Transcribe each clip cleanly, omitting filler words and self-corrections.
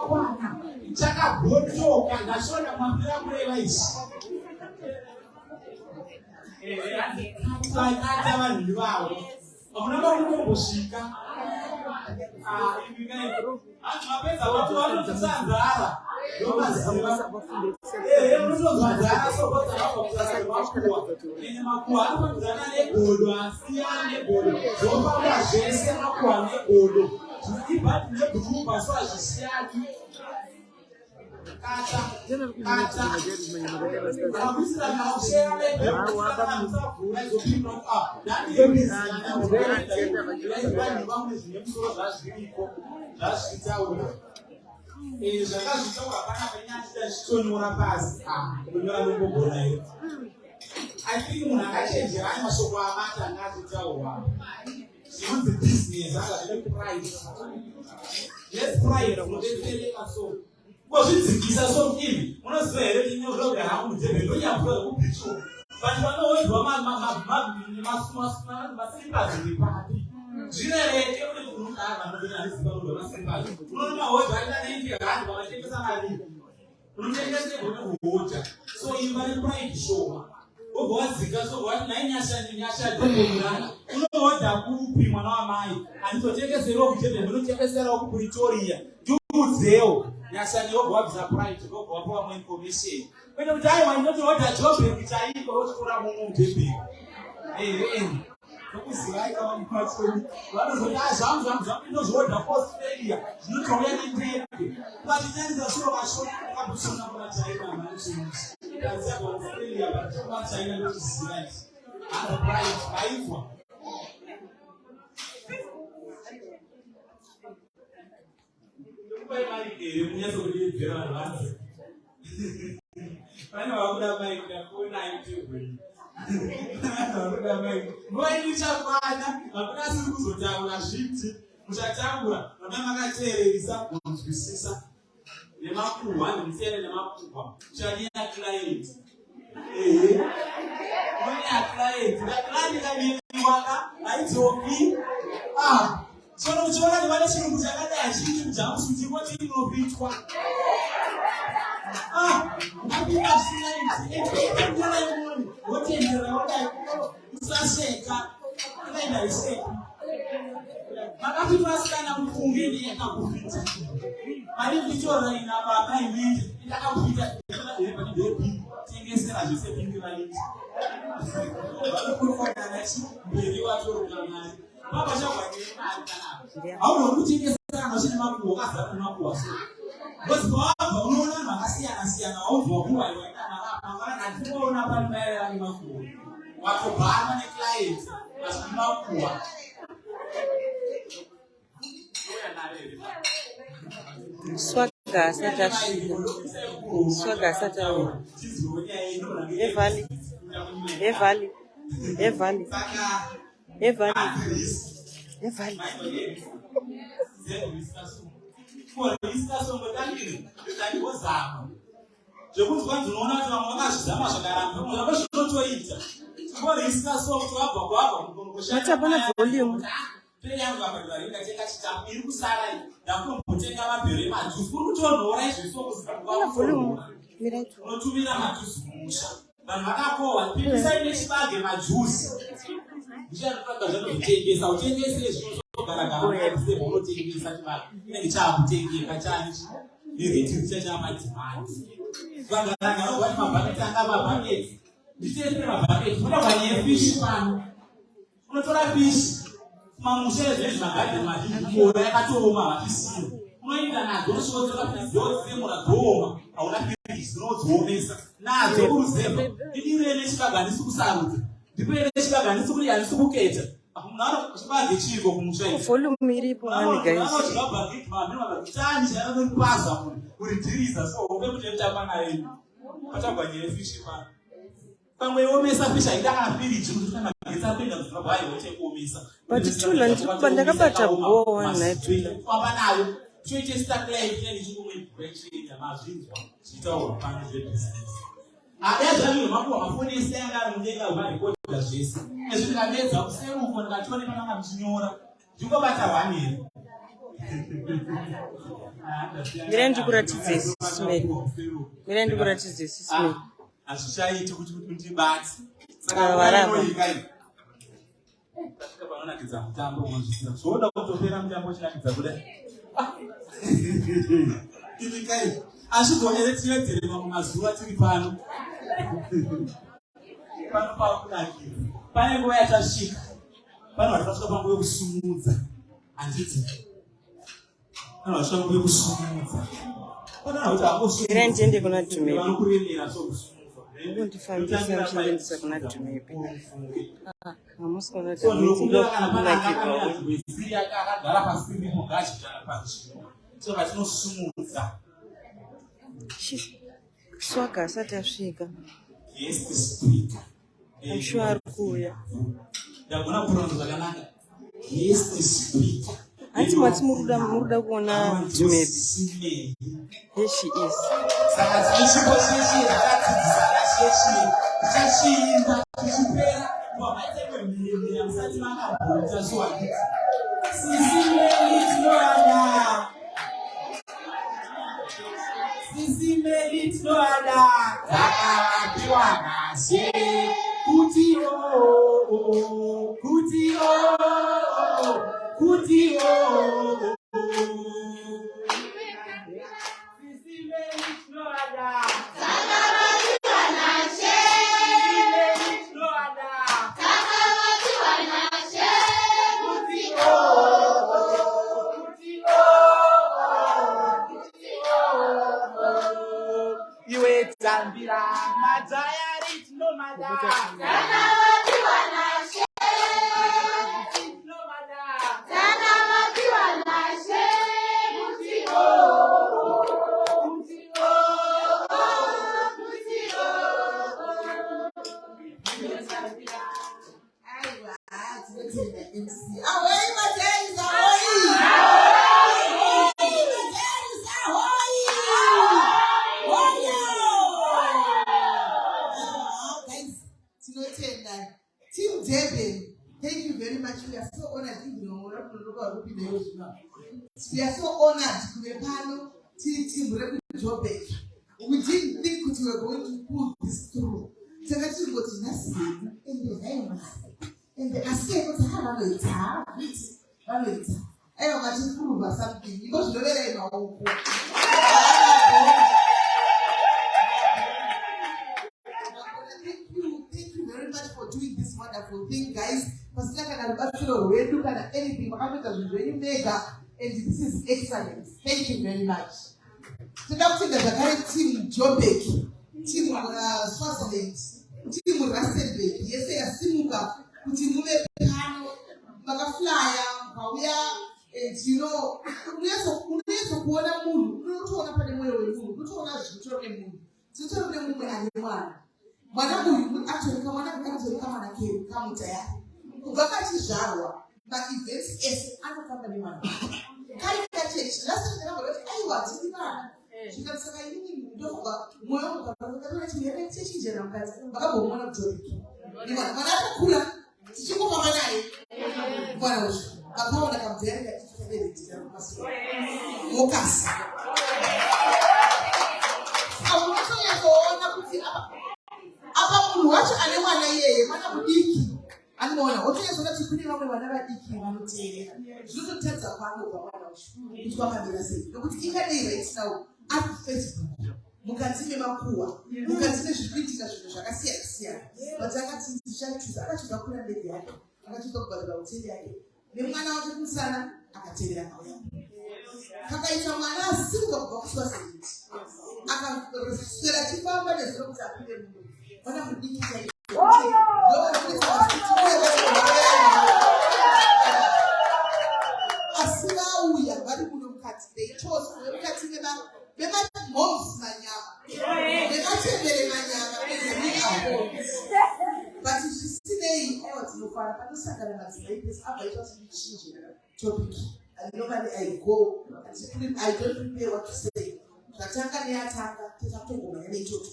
yakwana. Chakagotoka ndashona mwambira kureva izvi. Kata vanhu vavo. Hakuna vakutombosvika. Mapedza vatu vanotosanzara. Unotozvadzara sokota vavakuwa. Ene makuwa anopadzana negodo, asiyana negodo. Zvofamba zvese makuwa negodo. Zvibhati nebhurumba so hazvisiyani. I think munhu akachenjera ane mashoko amati anga achitaurwa. Zvinonzi business akazvine pride. Yes, pride unodetsereka so. Kuzvidzikisa somkini unoziva here kuti inozvoga hangu mudzebe ndonyabva kupicho vanhu vanowedzwa masilipazi nepapi zvirereke kuti kunodava nodonariziva kuda masilipazi unoona mahodha aida neindia vanhu vamatengesa mari unotengeserwa nehoja so imba nepride shoma obva wadzika sobva wati nai nyashadzekomirana unohodha kupi mwana wamai handitotengeseriwo kujebe ndinotengeserawo kupretoria ndiudzeo nyashani yogwabvisa pride yogwapa vamwe information kwete kuti aiwa inotohodha jobheki chaiko rochikora mumwe mudhebheki nokuziva aikawa mupatsoni vanozoti zvangu inozvohodha australia zvinotouya nendebe vachichanisa suro vashona vakabusona kuna china manisons kaziva australia vachikoma china ndochiziva iti hano pride vaitwa munyaso kudibvira vanhu vanze pane vakuda maiki ndakuona aitebweni vakuda maiki nguva ino ichakwana hakuna siri kuzotaura zviti muchatangura vana makateererisa kunzwisisa nemakuhwa nemusiyana nemakuhwa uchadiya client unoya client client kaneiwaka haidzoki sono uchiona kuti vane chirungu chakadai chii chamusutikwa chirinopitwa apinda zvisinaiti eaimoni wotendera wadai usaseka akaenda iseka makapitwa asikana mupungeni yakakupita mari ndichoraina baba imindi itakakupita epadibhepi tengesera zvese pingi vaiti vanokurikwadanachi mberi watoroka mari baba chakwanei aunokutengesera mashine makuhwa wakazara nemakuhwa so wozibva unoona vanhu vakasiyana-siyana waubva kuwaiwaitanaamangana natinoona pani maererano nemakuhwa watobhama neclient mazvine makuhwa swaga asati aura evhali zvekuti kwanzi unoona kuti vamwe vakazvizama zvakaramba zvinotoita chikorisa so kuti wabva kwabva volume yangu akaringa tenga chitabu iri kusara ndakumbotenga mabhero emajusi kuri kutonhora izvizvokunotumira majusi kumusha vanhu vakakohwa pipisai nechibage majusi ndichanotsvaga zvanozotengesa utengese zvinozogaragaraaisebunotengesa chibage inenge chaakutengeka chanichi nereti chachamadzimai vagaragaraovati mabhaketi anga mabhaketi nditesere mabhaketi unoda vanyefishi pano unotora fishi mamusha ezvezvi magadheni mazhinji kuona yakatooma vachisiyo unoenda nadzo unosvikotora dzotsemura dzooma hauna firiji dzinodziomesa nadzo kuruzemba idiure nechibaga handisi kusarudza ndipere chibaga handisi kuti handisi kuketa chibage chiko kumusha volume iripo chani chanonokupasa kuridhiriza so upe kuti mutapanayenyu patagwanyere fishi pano pamwe omesa fishi haida kana firiji kuti magetsi apinda muzvibhayi wochekuomesa but tula ndikuba ndakabata bowa naitula kwamba nayo choite stackline chine chikumwe breaking yamazvinzwa chitaurwa pano zvebusiness adazvaviro makuwa mafoni ese anga ari mudenga umarekodha zvese ezvindikapedza kuseruko ndikatione pananga muchinyora ndingobata hwanere Mirandi kuratidza isi smell. Mirandi kuratidza isi smell. Azvichaiti kuti ndibati. Saka varamba. Vanonakidza mutambo unozviziva. Zvoda kutopera mutambo uchinakidza kudai. Ibikai. Azvigoeretedzera mamwe mazuva tiri pano. Pano pakunakira. Pane nguva yachasvika. Pano vakasvika panguva yekusumudza. Handiti. Pano vakasvika panguva yekusumudza. Mirandi ende kuna Dhumebi. Vanokuremera sokusumudza. Kundifambisa muchiendesa kuna Dhumebi. Hamusi kuna Dhumebi ndokunakirwa. Akagara pasi mugachi kana pachi. So vatinosumudza. Swaga asati asvika. Guest speaker. Sure ari kuuya. Ndagona kuronza zvakanaka. Guest speaker. Hanti mwati muruda kuona Dhumebi. Here she is. Saka zvichipo chechi rakadzidzisana chechi. Tichachiimba tichipera. Wamaite mhiremhira musati makabhuta swahili. Sisimeli tinoada. Sisimeli tinoada. Takavapiwa nashe. Kuti o. Kuti o. Kuti o. Sisimeli tinoada. Takavapiwa nashe. Sisimeli tinoada. Takavapiwa nashe. Kuti o. Kuti o. Iwe Zambira, Majaya Richinomada. Takavapiwa nashe. Richinomada. Takavapiwa nashe. Kuti o. Kuti o. Kuti o. Iwe Zambira. Aiwa, tinotenda MC. Ahoyi Majaisa, ahoyi. Majaisa, ahoyi. Hoyo. Guys, tinotenda. Team Durban, thank you very much. We are so honored. We are so honored to be part of Team Joburg. We didn't think we were going to pull this through. So let's go to Nasi in the name. And I say, what I have a later. I am going to prove something because you're very know. Thank you very much for doing this wonderful thing, guys. Because like an ambassador, we look at anything, and this is excellent. Thank you very much. So now the current team Joburg, team Swaziland, team Rustenburg, yes, they are Simuka, team Pano, Bagaflyer, Kawia, and you know, we have to go on a moon, not on a penny, not on a moon. So tell them we are the one. Manabu would actually come and come there. Ugakati Jawa, but events is another company man. Can you catch it? Last time I was in the man. She can say, you don't go, one of the teaching general, but one of the you want another cooler. Did you go over my night? Well, I told her I'm there. Mocas. I want to say, I'm watch anyone here, man, Diki. And more, okay, so that's pretty long whenever Diki want to say. You tell the one over which one can be said. Look at it now. At Facebook, mukatime makua, mukatime zvikuitika zvinhu zvakasiyana siyana. Vatakati tichachuza akachuza kuna ndege yake, akachuza kubhadhara hoteli yake. Nemwana wake kumusana akatevera kauya. Kakaita mwana asimuka kubva kuSwaziland. Akaswera chifamba nezuro kuti apinde munhu. Mwana mudiki chaiko. Asina uya vari muno mukati. They chose mukati moms manyama. But you see there, I was no far. I don't say that this up. I just change topic. And normally I go and I don't prepare what to say. Nataka ni ataka tutatongo na ile choto.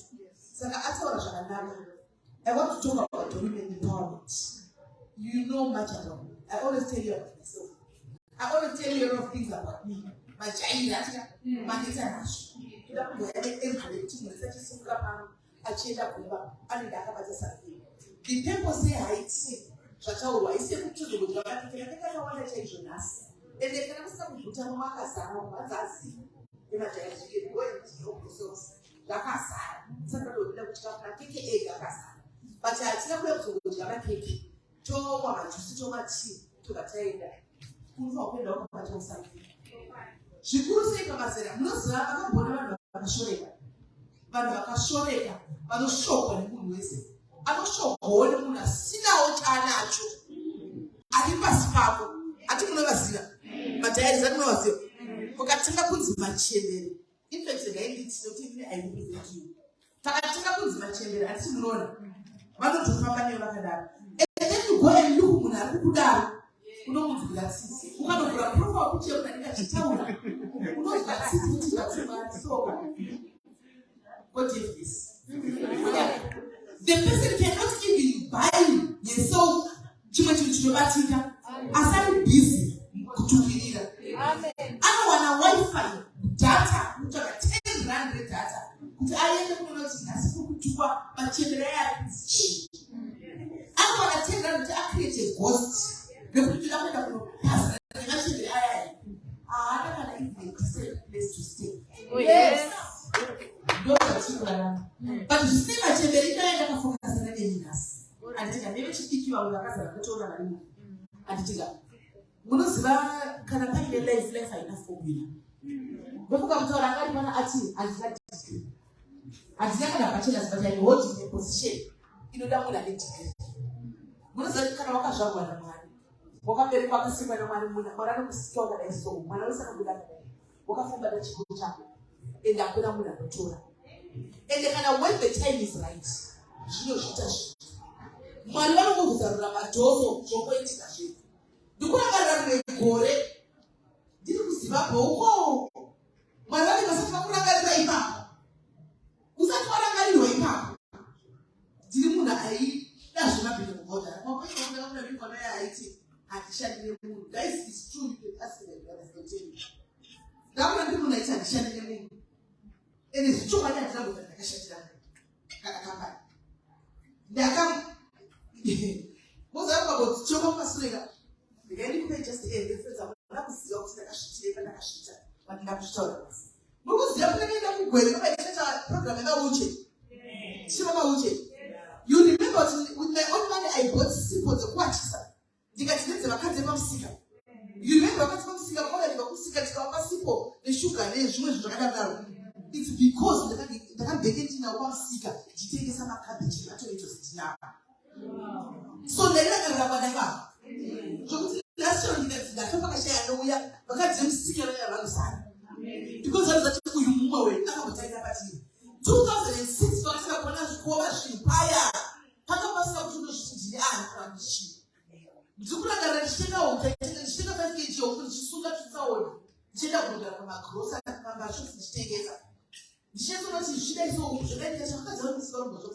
Sasa hata wanashangana. I want to talk about women empowerment. You know much about me. I always tell you about myself. I want to tell you a lot of things about me. My child, my international. The temple say I see. Chatawa, I say to the good. I want to change us. And they can understand what I'm going to see. Imagine you go into your resource. Lakasa, somebody would love to take a Lakasa. But I tell you to go to Yamaki. To one, to sit on my tea to the tailor. Who's open up my something. She could say to myself, no, sir, I don't want to show it. But I show it. But the show when you listen. I don't show all the moon. Sit out and natural. I didn't pass power. I didn't know that. But I didn't know it. For Katina puts my children. In fact, it's not even I represent you. Katina puts my children. I still know. Mother to come and that. And then you go and look when I put down. Who knows that since? Who can't approve of picture and get town? Who knows that since? So, what is this? The person cannot even buy you. Yes, so, Chimachubatika, as I'm busy to be there. I want a Wi-Fi data, which are 10 grand data. I am not asking to work, but children is cheap. I want to tell them to create a ghost. The people that have actually, I don't have a place to stay. Yes. But you see, my children, I don't focus on anything else. And I never speak you out of the casa. And Tiga. Munosba can I pay the life enough for me? Before I'm told I want to achieve and like to I didn't have a chance, but I want in a position. You know that would have been together. Munosba can walk a shop when I'm married. Walk very back to see my man, store that I saw. My nose and good at walk from the chicken in the Akuna Natura. And they kind of when the time is right. She knows she touched. My mother was a Ramatoso, so wait to she. Do what I go. Did you see that? Oh, my mother was a Famaka. Who's that one I know? Did you know I eat? That's not the water. Guys, it's true. You can ask them. That one people like to share the name. And it's true. I can't tell you that I share them. They come. What's up about Choco Pasriga? The guy didn't just end the first of the Zox that I should take and I should tell. But you have to tell us. Because definitely not going to program and I will check. You remember with my own money, I bought simple the watch. You got to get the Academy Sicker. You remember what I'm saying about the simple, the sugar, the sugar. It's because they can't begin to know one seeker to take some cabbage and to just now. So they let them have a so that's all that I say. I know we are, but that's them seeker alongside. Because I was a you move away. I will take that at you. 2006, for example, when I was going to Paya, Papa to the eye. Zukula garantishika ukaitika package yokuchisuka tsaoni chenda kuda kuma grosa kamba shosi chitengeza ndichezo noti shida izo zvodaita chakaza kusiba ngozvo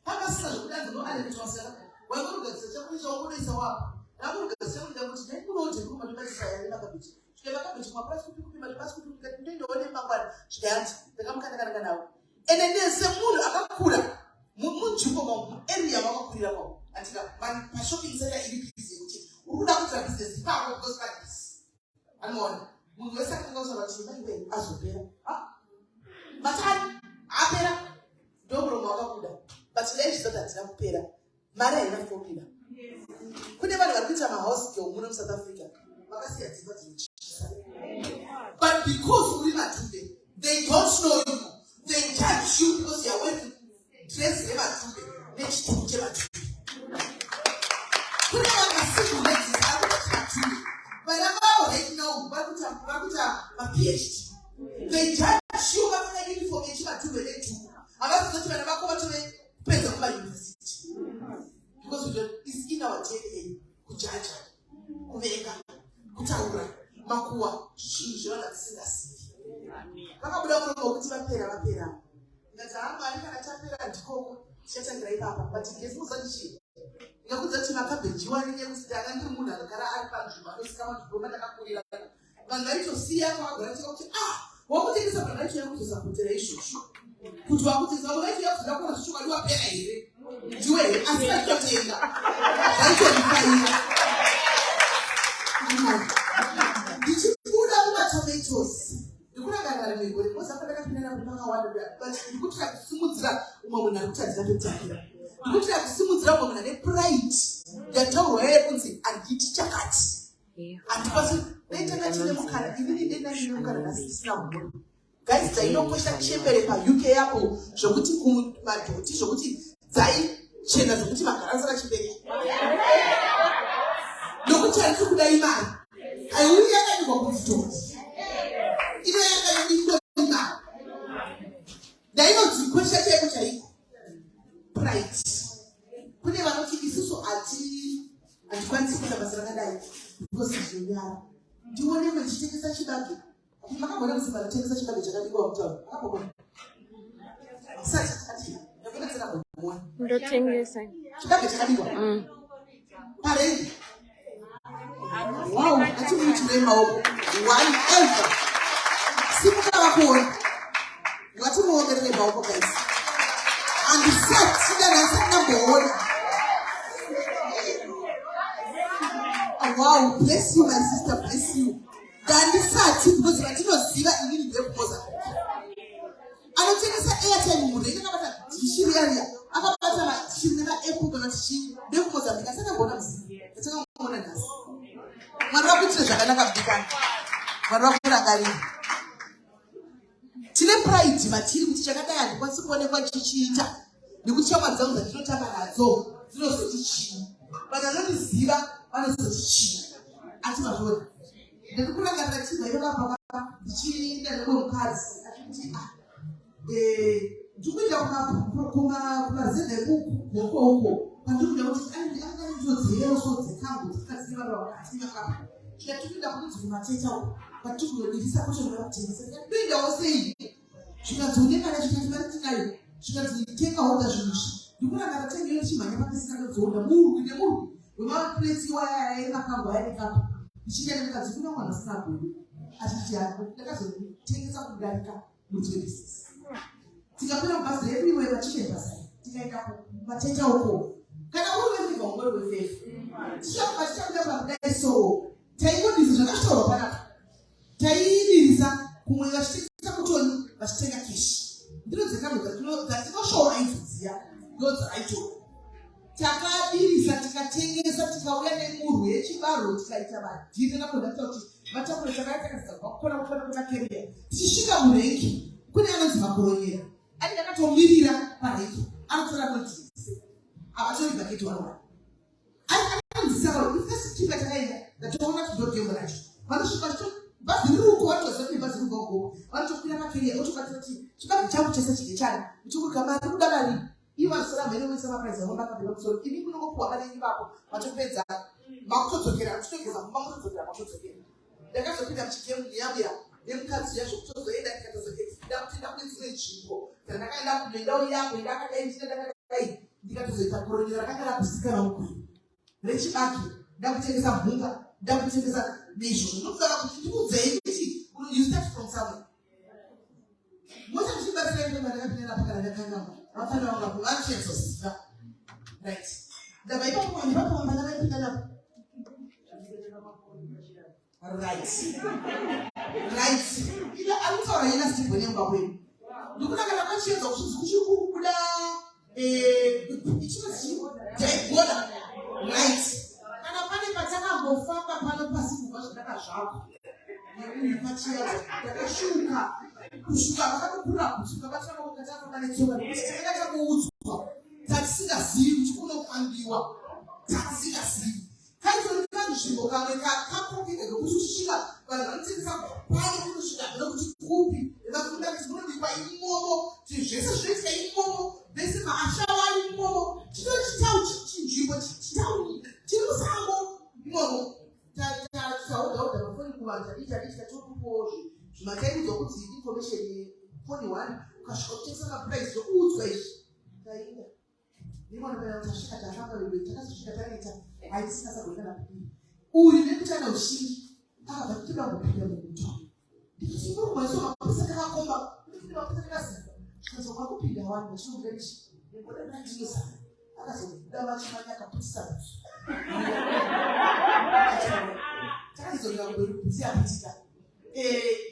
paka sina zvokuda no ale kutsvasira waikurugadza chakuita wakunoisa wapo nakurugadza chakuita kuti dai kunoje kuma ndibatisa yari makabichi zvike makabichi mapasi kupi mapasi kupi ndoone mangwana zvikanzi ndakamukana nawo ene nese munhu akakura munzvimbo mu area wakakurira kwa atika man shopping center iri busy kuti uruda kuita business pako because like this anoona munhu wese akanga kuti vai azopera matani apera ndobro mwakakuda but leo zvisata dzina kupera mari haina kupira kune vanhu vari kuita mahouse girl muno South Africa vakasiya dzimba dzinochisa but because uri matumbe they don't know you they judge you because you are wearing dress yematumbe nechituku chematumbe kuna vakasiku nedzisaakuchatu vana vavo right now vakuita maphd they judge you vapfeka uniform yechimatumbe netuku havazozoti vana vako vatove kupedza kumauniversity because is in our DNA kujaja kuvenga kutaura makuwa zvinhu zvevana tisingasii vakabuda kuronga kuti vapera ngati hama ari kana tapera ndikoko tichatangira ipapa but ngezi muzandichii Ndakudza kuti makabheji wanenge kusitaka ndiri munhu anogara ari panzvimbo anosika mazviboma ndakakurira. Vanhu vaitosiya kwavagara tika kuti wakutengesa vanhu vaitoya kuzosapotera izvozvo. Kuti wakutengesa vanhu vaitoya kuzoda kuona kuti chokwadi wapera here. Ndiwe here asi vaitotenga. Vaitonifaira. Ndichikuda kumatomatoes. Ndikurangana nemigori kozapa ndakapinda kupakawanda but ndikutira kusimudzira umwe munhu ari kutadzira todzakira. Ndikutira kusimudzira umwe munhu ane pride yataurwa yeye kunzi anditi chakati. Handipasi daitanga tine mukana inini denda ndine mukana nhasi tisina mhuri. Guys, dzainokosha chembere paUK yapo zvokuti kumadhoti zvokuti dzaichena zvokuti magara saka chibereki. Nokuti handiri kuda imari. Aiuri yakanyikwa kunzi dhoti. Ino yakanyikwa imari. Ndainodzikosha chaiko chaiko. Pride. Kune vanoti isusu hatikwanisi kuita basa rakadai because zvinyara. Ndione mechitengesa chibage. Makambona kuti vanotengesa chibage chakadikwa mutauro. Makambona. Sati ati ndakudetsera kumona. Ndotengesa. Chibage chakadikwa. Parendi. Wow, ati muchire maoko. One ever. Simuka vakuona. Ngati muongerere maoko guys. And the set sida nasanamboona. Wow, bless you, my sister, bless you. Dandisati because vatinoziva inini ndekupoza. Anotengesa airtime munhu akabata dishiri area. Akabata mashiri naapple kana tichi ndekupoza ndikasakambona musi. Ndakambona nhasi. Mwari wakuitira zvakanaka kudikana. Mwari wakurangarira. Tine pride matiri kuti chakadai handikwanisi kuonekwa chichiita. Nekuti shamwari dzangu dzandinotamba nadzo dzinozoti chii. Vanhu vanondiziva vanozoti chii. Ati mazvona. Ndikurangarira chibva ivapa ndichienda nemunhukadzi achikuti ndikuenda kumazeze uko pandikuda kuti angandizodzero dzekangu dzakadzivara vakati vakapa tikatikuenda kunzi kumateta uko patikunodivisa kushonera kutengesa tikatoendawo sei zvikadzionekana zvikati vari tinayo zvikadzitenga hoda zvinuzvi ndikurangara tengero chimhanya pakisingatodzonda murwi nemurwi wemapuresi waya yemakangwa yaekapa ndichienda nekadzi kuna mwana asina guru achiti yako ndakazotengesa kudarika mu26 tikapinda mubhazi redu iwe vachitembasai tikaenda kumateta uko kana uri wefika ungori wefefu tichakuda pakudai so taingodisa zvakashtaurwa panapa taidirisa kumwe vachitengesa kutoni vachitenga keshi ndiro dzatinoshoora aizodziya ndo dzaaitoro takadirisa tikatengesa tikauya nemurwi yechibaro tikaita madhiri nakondakuta kuti matapuro takaitakaisa kwakukona kuna keria tichisvika murengi kune anonzi makoronyera ani ndakatomirira parengi anotora notiise avatori bhaketi wanowani anonzisava ifesichipa takaenda ndatoona kudodhemo racho vanosvika bhazi riri uko vatoziva kuti bhazi riri uko vanotokwira makeria otobatira kuti chibage changu chese chige chani ndichikuka mari kuda mari ivo vasora mhene wese mapuraizi avambakapinda kusoro ini kunongopuwa mari ivako vatopedza makutodzokera achitogeza mumba mutodzokera makutodzokera ndakazopinda muchigemu ndiyamira nemukadzi yazvo kutozoenda ndikatozokeda kuti ndakude dzimwe nzvimbo kana ndakaenda kunendau yangu ndakadai ndina ndakadai ndikatozoita koronyera rakanga rakusikana mukuru rechibage ndakutengesa mhunga ndakutengesa nezvo ndinofara kuti ndikudzei kuti you start from somewhere mota muchibatsira ine mandakapinda pakana ndakangama vafana vangu vachizoziva right ndaba ipapo vanhu vakawamba ndakaipinda napo right ila anitaura ina sibwe nemba kwenu ndikunangana kwachiedza kuchikukuda ichinozi jaigoda right kana pane patakambofamba pano pasi kubva zvakazvako nepachiedza takashuka kushuka vakatokura kushuka vatakakataka netsoka nekuti takanga takuudzwa tatisingazivi kuti kunofambiwa tatisingazivi kaitonika nzvimbo kamwe kakokeka kekuti usvika vanhu vanotengesa pane kunosvika kuti kupi vakunda kuti munobikwa imomo kuti zvese zvinoitika imomo vese maashawa ari imomo chitotitau chinzvimbo chitauni chiri musango imomo taudhaudha mafoni kuvanhu taditatatokupowo zvimataimudzwa kuti information yefoni 1 ukasvika kutengesa mapuraizi zvokuudzwa izvi tainda ndivona pera utashika takanga wewe takasvika taita haisina sagotana kupinda uyu nekutana ushindi akabva kupinda mumuto ndichimurumaiso mapurisa takakomba mapurisa takasiva kazoka kupinda vanhu vachinomurechi neboda nandinosa akazobuda vachimanya akapurisa takazonga kuberuputsi apitika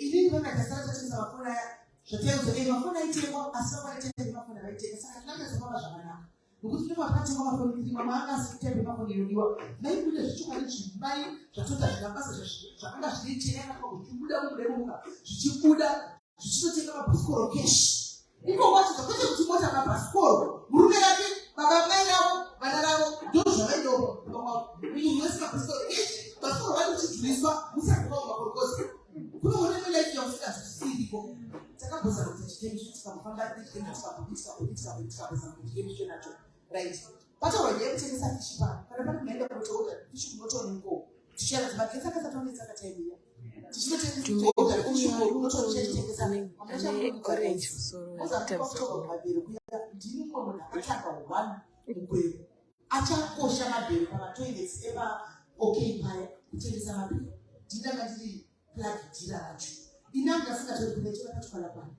inini vakakasara tatengesa mafoni aya zvataiuza mafoni aitengwa asi vakwanaitenge mafoni avaitenga saka tinangazopamba zvakanaka nokuti ndimo vakatengwa mafoni kurimwa maangasi kutembe mafoni inodiwa maikune zvichokwadi zvimai zvatota zvikabasa zvakanga zvineitenga kuchibuda mukuremuka zvichibuda zvichitotenga mabhasikoro keshi iko wachita kwete kuti mota mabhasikoro murume yake baba mai yavo vana ravo ndo zvavaidopo munhu wese mabhasikoro keshi bhasikoro vanochidhuriswa musati vavo makorokosi kunoona melaiki yausika zvisiriko takabhoza kuti chitenge chitikafamba tikabhoza nacho right pataurwa yekutengesa fishi pano kana pane kunaenda kunotoota fishi kunotooneko tichiana timaketsa kasatongetsa kataimiya achakosha mabhero pamatoilets eva-okay paya kutengesa mabhero ndinanga ndiri plagidhira racho inanga asingatorikunetivakatwala pano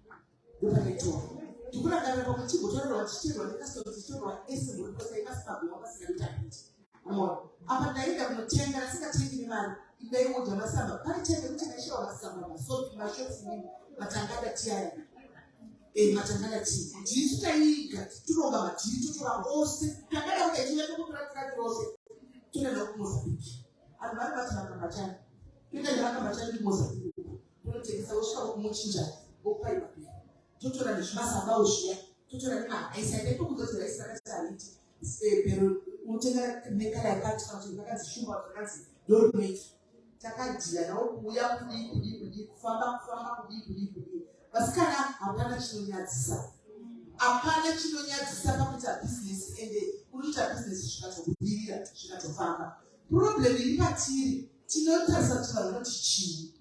ndopakaitwa ndikurangarira pakuti chigotorerwa chichirwa nekasitozitorwa esemurikosaikasipabwewakasingaitapiti apa ndaenda kunotenga asingatengi nemari indaiodha masamba paitenge kuti ndaishiwa masamba masopi mashotsi nini matangada tiaya matangada tii ndiri tutaiga titoronga madhiri totora ose tangada kutaichivetokuturatirati ose toenda kumozambiki anhu vari bati makambachani toenda nemakambachani kumozambiki tonotengesa osvika kumuchinja okupaipa pia totora nezvimasamba zviya totora nemahaisaidekukuzoti raisi rakati hariti pero unotenga nekala yakati kana kuti vakanzi shumba vakanzi dormate takadhira nawo kuuya kudi kufamba kudi vasikana hapana chinonyadzisa pakuita bhizinesi ende unoita bhizinesi zvikatobudirira zvikatofamba problem iri patiri tinotarisa kuti vanhu vanoti chii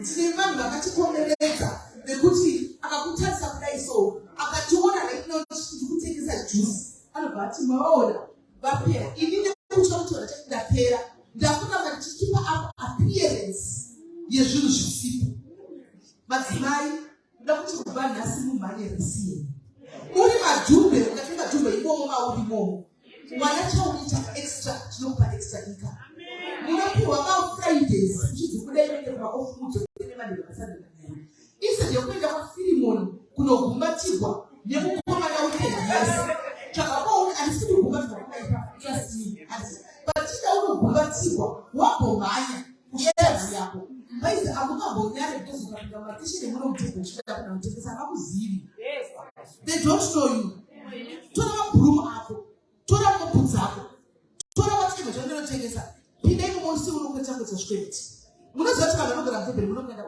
tine vanhu vakatikomberedza nekuti akakutarisa kudai so akationa nainoti kutengesa juice anobva ati maona vapera ini ndekuta kuti vanachati ndapera ndafuna kuti tichipa up appearance yezvinhu zvisipo madzimai ndoda kuti kubva nhasi mumhanye risiyeni uri madhumbe ukatenga dhumbe imomo mauri momo mwana chauita extra chinokupa extra income munopiwa mafridays uchidzi kudainenge kumaofudzo nemadero kasadanayo instead yokuenda kwafirimoni kunogumbatirwa nemukomana wekendiyesi chakabaona andisiri kugumbatirwa kwakaipa pachida unogumbatirwa wagomhanya kushadzi yako maizi akungambonyare kutozokapinda mumatishini munomutenga uchida kuna kutengesa havakuzivi they don't know you tora mabhurumu ako tora mabhudzi ako tora matenga chaunotengesa pindai mumosi unokwetangwedza zvikwemiti munoziva kuti vanhu vanogara mutemberi munokuenda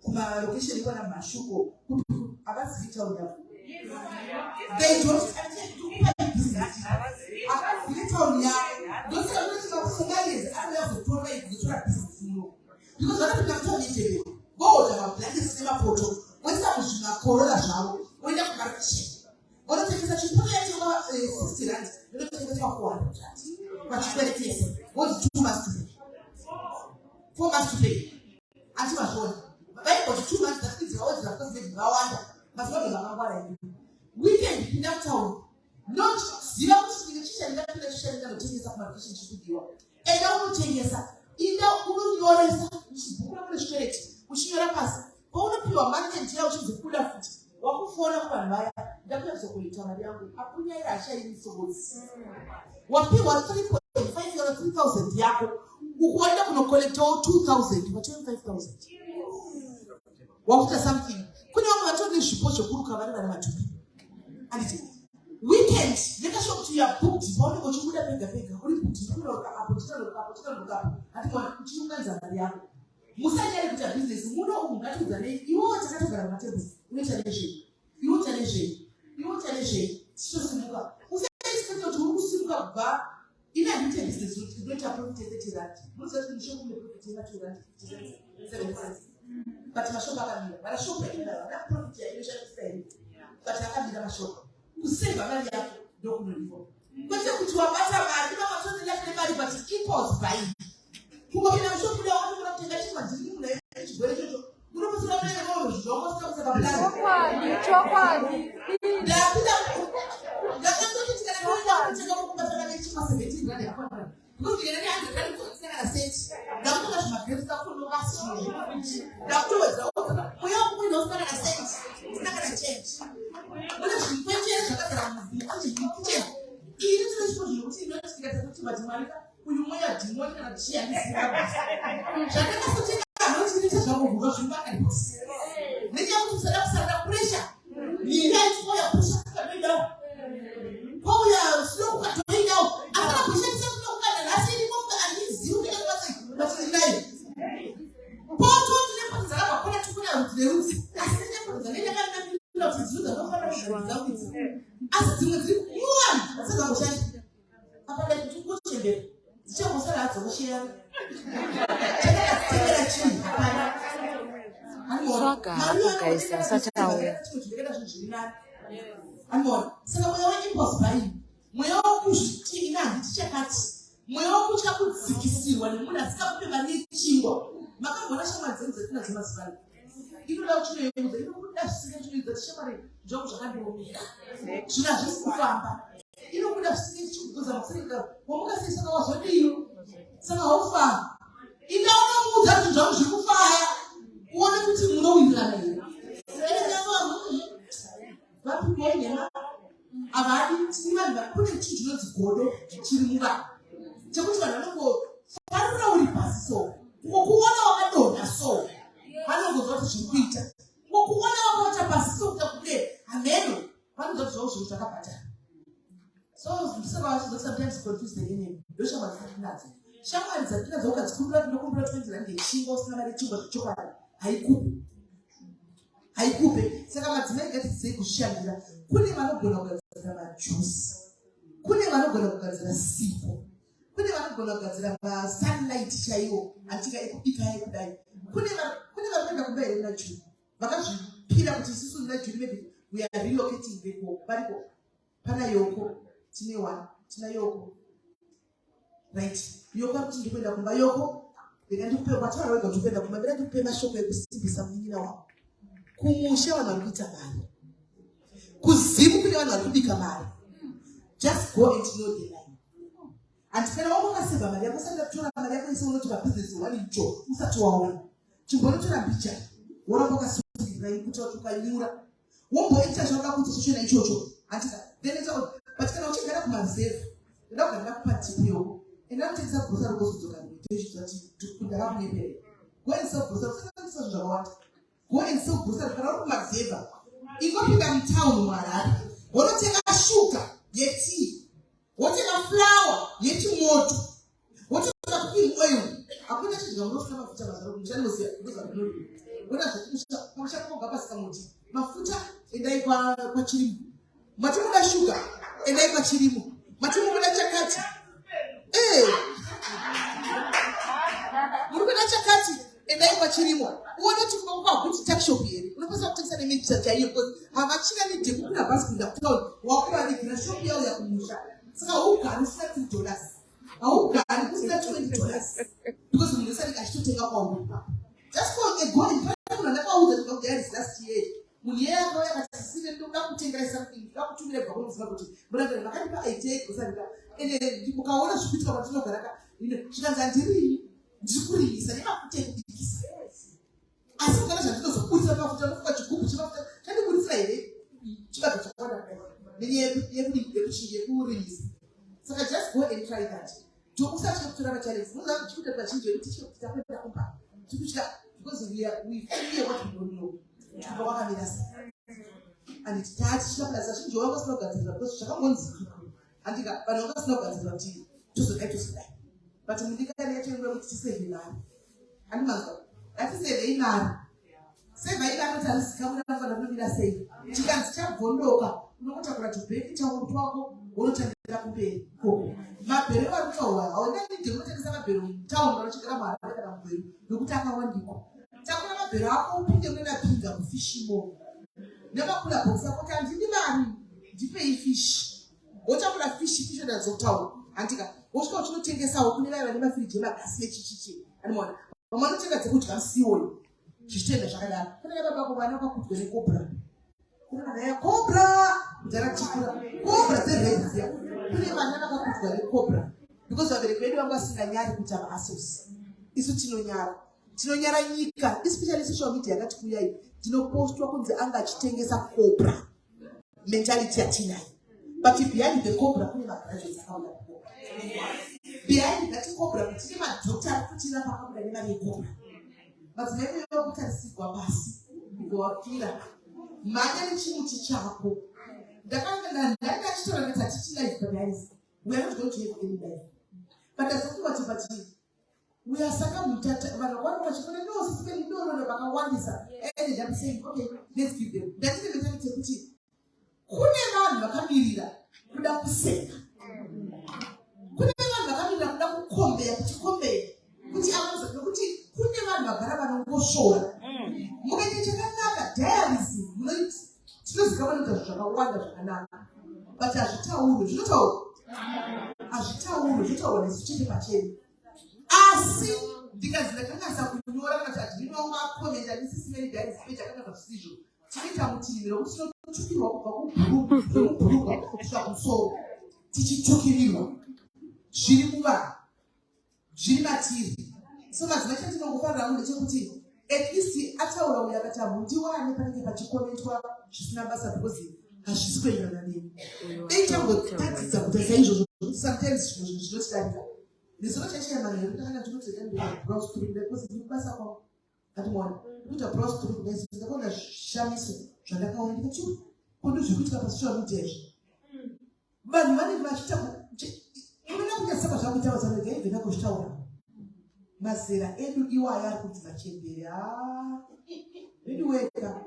kumarokesheni ikwana mashuko avazivi tauni yavo they don't akazivi tauni yavo ndosaka unotika kusunganezi anoyazotora ikuzotora bhizinesi muno because vanopinda mutauni yetemberi voodha mablankets nemapoto voisa muzvimakorora zvavo voenda kumarokesheni vanotengesa chipona yatengwa 60 rand inotengeswa 400 rand pachikweretese woti 2 months to pay 4 months to pay ativazvona vaigoti 2 months dzatidzivaodzira kukoziveti vawanda mazivage vakangwara ini weekend pinda mutauni not ziva kuti ndinge chichandingapinda chichandinganotengesa kumarokesheni chikudiwa enda unotengesa inda unonyoresa uchibhuku rakune zvikwereti uchinyora pasi paunopiwa market yawo uchizokuda futi wakufona kuvanhu vaya ndakuda kuzokuita mari yangu apunyaira hachairi sobozi wapiwa 3.5 euro 3000 yako ukuenda kunokolektawo 2000 pa 25000 wakuita something kune vamwe vatone zvipo zvokuruka vari vari matupi anditi weekend ndekasho kuti ya booked paunenge uchibuda pega pega uri kuti tinonoka apo atikona uchiunganidza mari yako musanyari kuita bhizinesi muno umu ngatiudzanei iwowo takatogara mumatebhesi unoita nezvei tichitosimuka usaexpecta kuti uri kusimuka kubva ine handite bhizinesi inoita profit 30 rand munoziva kuti mishongo une profit ina 2 rand 7 cents but mashopu akamira varashopu yainaa vana profit yainoshandisa here but akamira mashopu kuseva mari yako ndokunodiwa kwete kuti wabata mari vakatonelaine mari but impulse buying kungopinda mushopida wakatomona kutenga chingwa dziri muna chigwere chocho unoposira mune roho zvomosina kusaka plani ndapinda ndakatoti tikanaoenda kutenga kubatana nechingwa 17 rand yakwana kuzvikene ne100 rand kuzokusangana seti ndakutoka zvimagrepu sakunoka zvizvi ndakutowedzera uya kumwina usangana seti usangana change mune zvikwechere zvakagara muvhiri kuchikicheni ini tine zvinhu zvinokuti inotikati bati mwari uyu mweya dhimoni kana tichiyanisira zvandakasotenga notinite zvakuvuka zvimbakanisi nenyaya kusada kusarira puresha ninaitikoya pusha kukatoidawo kwauya sinokukatoidawo afana kuishandisa kunokukana nhasi irimoka andizivi ndekaabatinayo pototi dzakabvakona tikuna rudzi nerudzi asi nenyaya nenyakanamira kuti dziuza nofana kuzaudzi asi dzimwe dziri kuwani asadzangoshanda apadae kuti kuchembera dzichangosara hadzokusheyana chakatitengera chii hapana Gaisa satauya anona saka mweya weimpulse buying mweya wokuzviti ina handiti chakati mweya wokutya kudzikisirwa nemunhu asikakupe mari yechingwa makambona shamwari dzenyu dzetinadzo mazivano inoda kuchinoyeudza inokuda zvisingachoedza tishamwari nzvangu zvakandiomera zvinhu hazvisi kufamba inokuda zvisinga tichikugodza masereka wamukasei saka wazodini saka haufamba inaunomuudza kuti zvangu zviri kufaya uone kuti munowindirana here vapipoinema havadi tini vanhu kune chii chinonzi godo chiri muvanhu chekuti vanhu vanongofarira uri pasi so ngokuona wakadonha so vanongonzwa kuti zviri kuita ngokuona wakaota pasi so kuta kude hameno vanonzwa kuti zvavo zvinhu zvakabhatana so ndisaka vachizo sometimes confuse the enemy ndoshamwari dzatinadzo shamwari dzatinadzo ukadzikumbura tinokumbura 20 rand yechingwa usina mari yechingwa zvechokwadi haikupe saka madzimai ngatidzei kuzvishandira kune vanogona kugadzira majusi kune vanogona kugadzira sipo kune vanogona kugadzira masunlight chaiwo atika ekubika ekudai kune vanoenda kubaira muna juri vakazvipira kuti isusu muna juri maybe we are relocating beko varipo pana yoko tine one tina yoko right yoko kuti ndikuenda kumba yoko ndikupe kwatara wega ndikuenda kumba ndira ndikupe mashoko ekusimbisa munyina wako kumusha vanhu vari kuita mari kuzimu kune vanhu vari kubika mari just go and know the line and kana wakaseva mari yako usati kutora mari yako ise unoti mabhizinesi wani icho usati waona chimbonotora mbicha woramba wakasungirira ikuti wati ukanyura womboita zvawakakuita chochona ichocho antika then but kana uchigara kumazevu ndoda kugara kupa tipu yoko enda kutengesa bhusa rokuzodzoka ndoichizati ndakakunepere go and sell bhusa usakandisa zvinhu zvakawanda go and sell bhusa kana uri kumazeva ingopinda mutauni muharare wonotenga shuga yetii wotenga flawa yechimoto wotenga cooking oil hakuna chinhu zvamunosina mafuta mazaro muchanimoziya ndozvamunodi wona zvakumushakoga pasi kamuti mafuta endai kwachirimo matinoda shuga endai kwachirimo matinoda chakati muri kuda chakati endai kwachirimo uone kuti kumakupa kuti takshop here unopasa kutengesa nemita chaiyo because havachina nedheku kuna basi kuenda kutauni wakuvanikira shop yao yakumusha saka haugari usina $2 haugari kusina $20 because munhu wesari achitotenga kwauri just go and buy munhu andakauza kuti there is last year munhu yeye akauya akasisire ndoda kutengera something ndoda kutumira bva kunoziva kuti murandari makatipa aitei kusarika ende mukaona zvikuitika kwatinogara zvikanzi handirini ndiri kurimisa nemafuta ekubikisa asi kugara zvandinozoburisa mafuta nofuka chigubhu chemafuta chandiburisa here chibage chakawanda yekurimisa saka just go and try that usati kutora machallenge unoziva chikuita vazhinji vekuti tichakwenda kumba tikutya because we fear what we don't know tibva wakamira sei and tati chinaplasa zhinji wakasina kugadzirira because zvakangonzi andika vanhu vakasina kugadzirira kuti tozodai but mundikani yachoenga kuti tisevhe mari andimazwa ngatisevhei mari sevhai mari kuti anizikamuna nafana kunomira sei chikanzi chabvondoka unokotakura tubheki changu twako unotandira kumberi mabhero varutaura haunanidi unotengesa mabhero mutauni vanochigara muharare kana mubhero nokuti akawandikwa takura mabhero ako upinde munenapinga kufishimo nemakula bhokisi ako kuti handini mari ndipei fishi Wotakura fish ndazotaura. Antika, wosvika uchinotengesawo kune vaya vane mafiriji emagasi nechichichi. Anoona. Mama anotenga dzekudya sioni. Zvichitenda zvakadaro. Kune baba vako vana vakakudwa nekobra. Kuna naye cobra dzakachikura. Cobra dzerezi dziya. Kune vana vakakudwa nekobra. Because vabereki vedu vanga vasinganyari kuti avaasosi. Isu tinonyara nyika, especially social media yakati kuyai. Tinopostwa kunzi anga achitengesa cobra. Mentality yatinayo. But behind the cobra kune magraduates akawanda. Behind that cobra kutine madokta kutina pakabula nemari yecobra. Madzimai vedu vakutarisigwa pasi kuvakira. Manya nechimuchi chako. Ndakanga ndachitora ngatatichi life padaisi. We are not going to have any life. But as a matter we are sakamutata vanokwana vachifana nosisipeni ndonono vakawandisa and I'm saying okay let's give them that's the mentality kuti kune vanhu vakamirira kuda kuseka kune vanhu vakamirira kuda kukombeya kuti avaza kuti kune vanhu vagara vanongoshora mukaita chakanaka diarism munoiti tinoziva vanoita zvakawanda zvakanaka but hazvitaurwe zvinotaurwa nesu chete pachena asi ndikazindakanyasa kunyora kana kuti ndinonga komenda ndisisimeni diaries page akanga zvisizvo tinoita mutirimiro kuti tinotukirwa kubva kubhurugwa kusvika kumusoro tichitukirirwa zviri muvanhu zviri matiri so madzimai chatinongofanira kunge chekuti at least ataura uyo akati mundiwane panenge pachikomentwa zvisina basa because hazvisi kuenderana nemi dei tangotadzidza kuita saizvozvo sometimes zvinhu zvinotidarika Nisoro chachia mani ndakana tunote ndio browse through because ndibasa kwa atimwana kuita browse through base ndakona shamiso zvandakaoneka chu kondo zvikuita pa social media vanhu vane vachita unoona kuti saka zvakuita vasange ngenda kushtaura mazera edu iwaya kuti vachembera edu weka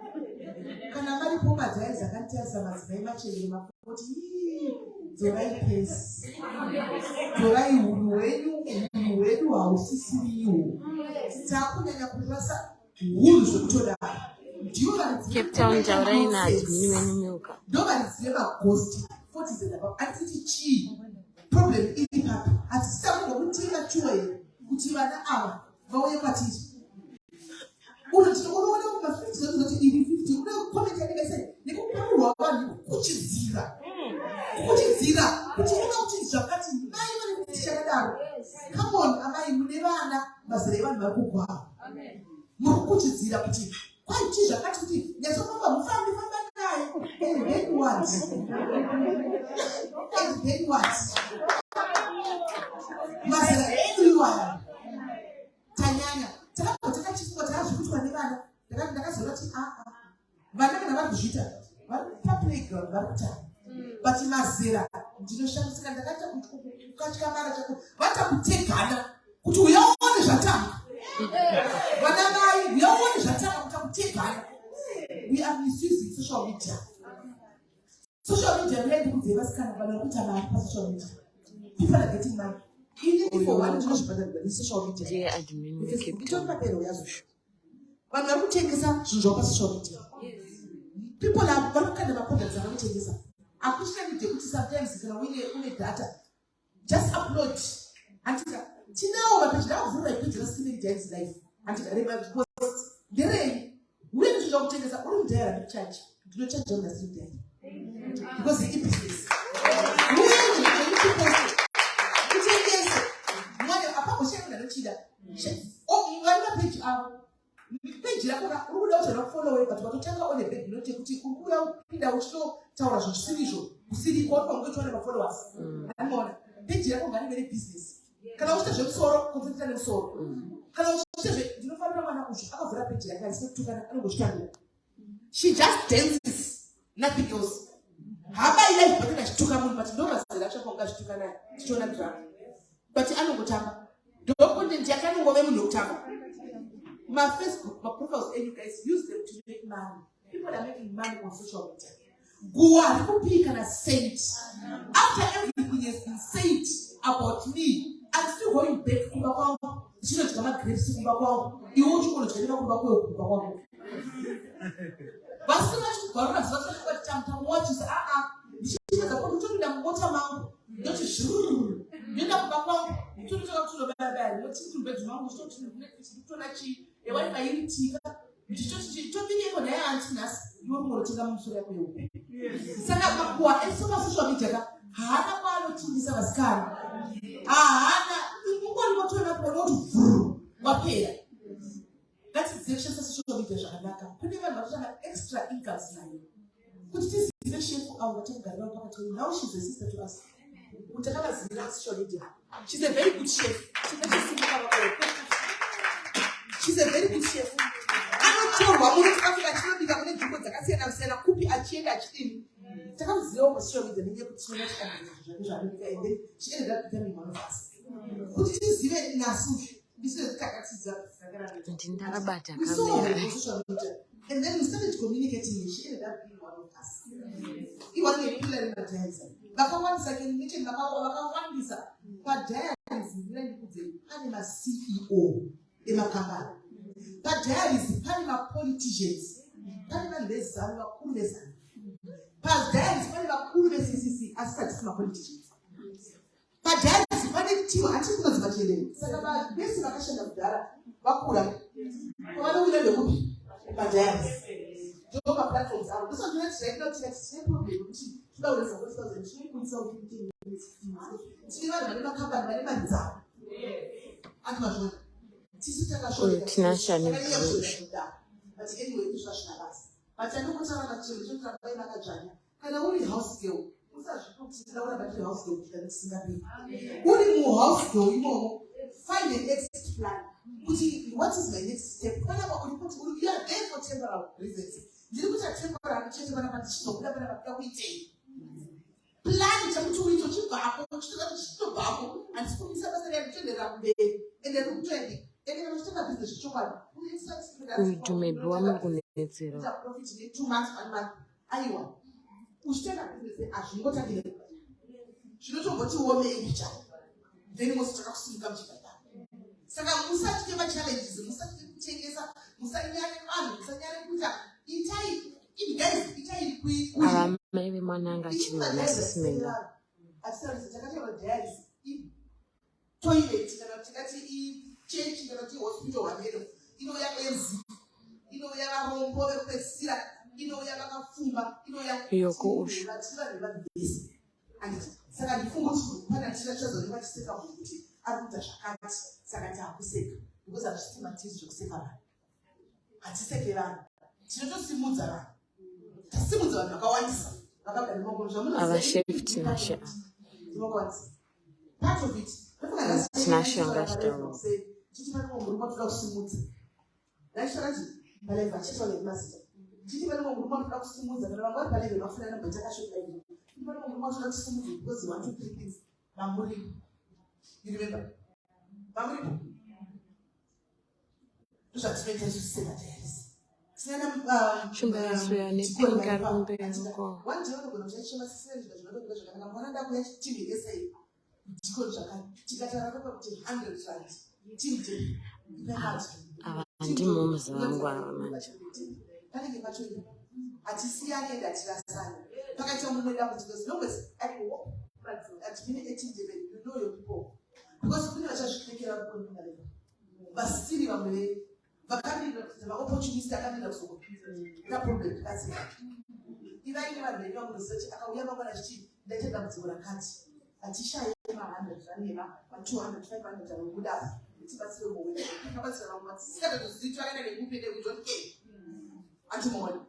kana mari pomba dzai zakantasa madzimai machembera mafoti Zorai pesi. Zorai huru wedu hausisiriwo. Takunyanya kurasa huru zvokutoda. Cape Town taurai nadzo mimweni milka. Ndovaniziva ghost 40 above. Atiti chii. Problem iri papi. Atisitanga kutenga chuwe kuti vana ava vauye kwatiri. Unoona mafiti zoti iri 50 kuna comment yanibese nikukurwa vanhu kuchizira. Kuchizira kuti kuti zvakati mai vane kuti chakadaro. Come on amai mune vana mazera evanhu vari kugwara. Amen. Muri kuchizira kuti kwai chi zvakati kuti nyasopamba mufambi famba naye. And then what? Mazera everyone. Tanyanya. Takachifua takazvikuitwa nevana. Ndakazoona kuti vana kana vari kuzviita vari paplayground vari kutamba. But mazera ndinoshandisika ndakaita kukatyamara chako vatakutegana kuti uyaone zvatanga vana vai uyaone zvatanga kutakutegana. We are misusing social media. Social media ready kuti vasikana vana kuita mari pa social media. People are getting money. Even for one hospital but social media. Dear admin we keep it. Vanhu vari kutengesa zvinhu pa social media. People are vari kukanda maproducts avanotengesa. Akushika kuti sometimes kana une data just upload antika tinawo mapage ndakuvhura ipage rasimeni Diaries life antika reba post nderei wewe ndio kutengeza uri mudhara charge ndinochaja una sim diary because it business wewe ndio kutengeza mwana apapo shaka ndanochida ngana page page yako uri kuda kuti follow but watotanga one page note kuti ukuya upinda uchito taura zvisizvo kusiri kwa ungechona ma followers anoona page yako ngani very business kana uchita zvemusoro konzentira nemusoro kana uchita ndinofanira mwana uchi akavhura page yake asikutukana anongoshitanga she just dances nothing else haba ile ipatana chituka munhu but ndo mazera chako ngazvitukana chichona drama but anongotamba ndo content yakanongove munhu wekutamba. My Facebook, my profiles, and you guys use them to make money. People are making money on social media. Go on, people can say it. After everything has been said about me, I'm still going back to my mom. She knows my grapes to my mom. You want to go to my mom. But so much for us, that's what I'm watching. She was a good to them, what am That's exactly the social media zvakanaka. Kune vanhu vanotsvaka extra incomes nayo. Kuti tizive shefu avo vatinogara navo pakati. Now she's a sister to us. Utakavazivira social media. She's a very good chef. She's a very good chef. Anotorwa munhu takafika chinobika kune nzvimbo dzakasiyana-siyana kupi achienda achidini. Takamuzivawo pasocial media nenyaya yekuti tinoona zvakanaka and then she ended up becoming one of us. Kuti tizive nasu. And then we started communicating and she ended up being one of us. He was a pillar in the dance. Once again, meeting the but there is Panama CEO in a company. But there is Panama politicians. Panama Lesa, Kulesa. But there is Panama CCC as such politicians. But there is money to actually not material. Sakaba base vacation of Dara, Bakura. What do we do? But there is. Job platforms are this one regular to the same problem. She was supposed to put something. She never come back, never done. And my international. But anyway, it's national. But I don't want to have children to play like a giant. And I only house girl. Only more house girl, you know, find the next plan. What is my next step? We are there for temporal reasons. You look at temporal change when I'm stop. Plan it to and spoon somebody and then trending. And then I'm still a business. To me, profit 2 months and month. Iowa. Ushitaka business ashingota kile. Chinotomboti uome ipicha. Then mositaka kusimuka mchipata. Saka musatike ma challenges, musatike kuchengesa, musanyane vanhu, musanyane kuita itai kui. Maybe mananga chiwana sisimela. Atisa takatema diaries. Toilet kana tikati change kana ti hospital wamero. Yavarombo vekupedzisira. Yoko Ush. And saka ndifunga kuti pana tichazoreva chiseka kuti arikuita zvakati saka taakuseka because hazvisima tizvi zvekuseka vanhu hatiseke vanhu tinotosimudza vanhu tasimudza vanhu vakawandisa vakagara makono zvamunoziva part of it titi pane murume toda kusimudza naishakati paleva achitaura mazita titi pane murume toda kusimudza kana vanga vari paleva vafunana bhatakashodaii because you want to take things. Mamuri. You remember? Mamuri. Those are expected to say that yes. One day I'm going to say, Pakaita mumwe dambudziko as long as I walk at minute 18 you know your people because kune vachazvipfekera kunomareva vasiri vamwe vakandida kuti maopportunist akandida kuzongopinda ina problem yakasiyana ivaine vanhu venyu vamunoziva kuti akauya mangwana achiti ndaita dambudziko rakati hatishayi ma100 ranema ma200 500 anobuda tibatsire mumwe tikabatsira vamwe tisikatozivi takaenda nekupinde kuti okay antimoni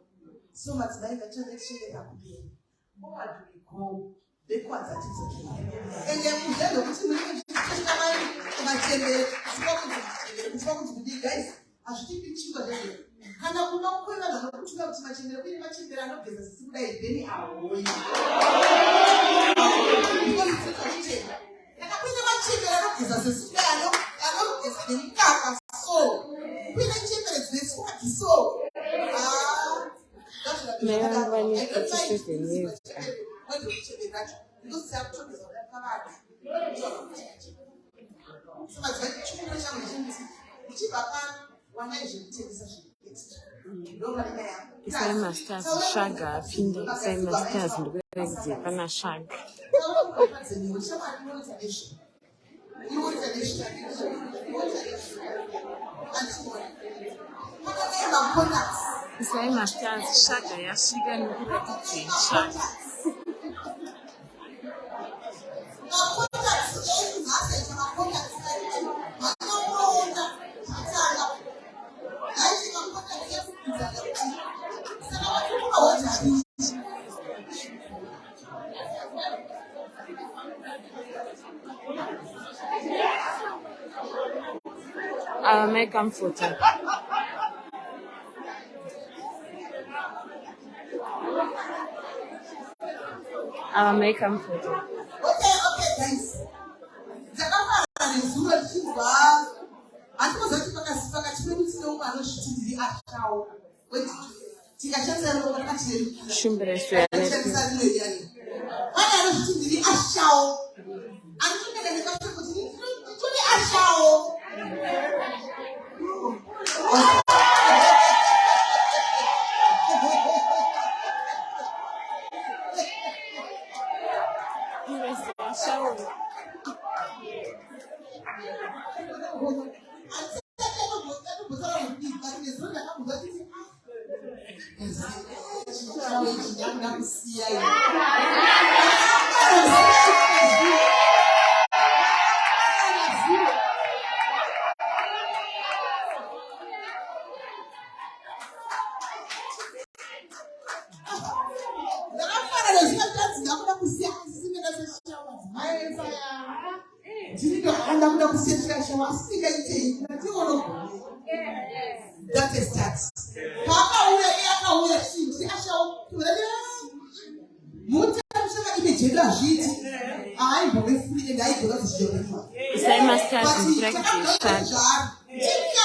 so madzimai ngatichazvishengeta kupera what do we go backwards at it and then mudhando kuti muchikamai matembere kuti kudi guys hazvitipi chingwa zvazvo kana kuda kukweva vanhu vanokutuka kuti matembere kuine matembere anogeza sisi kudai dheni ahoyi kana kuine matembere anogeza sisi kudai anogeza nemukaka so kuine chembere dzineswagi so Ifema stars shaga pinde ifema stars ndikurekze pana shaga Sai Masters shaka yasvika nekuratidza shaka. I'll make comfortable. I'll make comfortable. Okay, guys. That is that. Sai Masters in practice.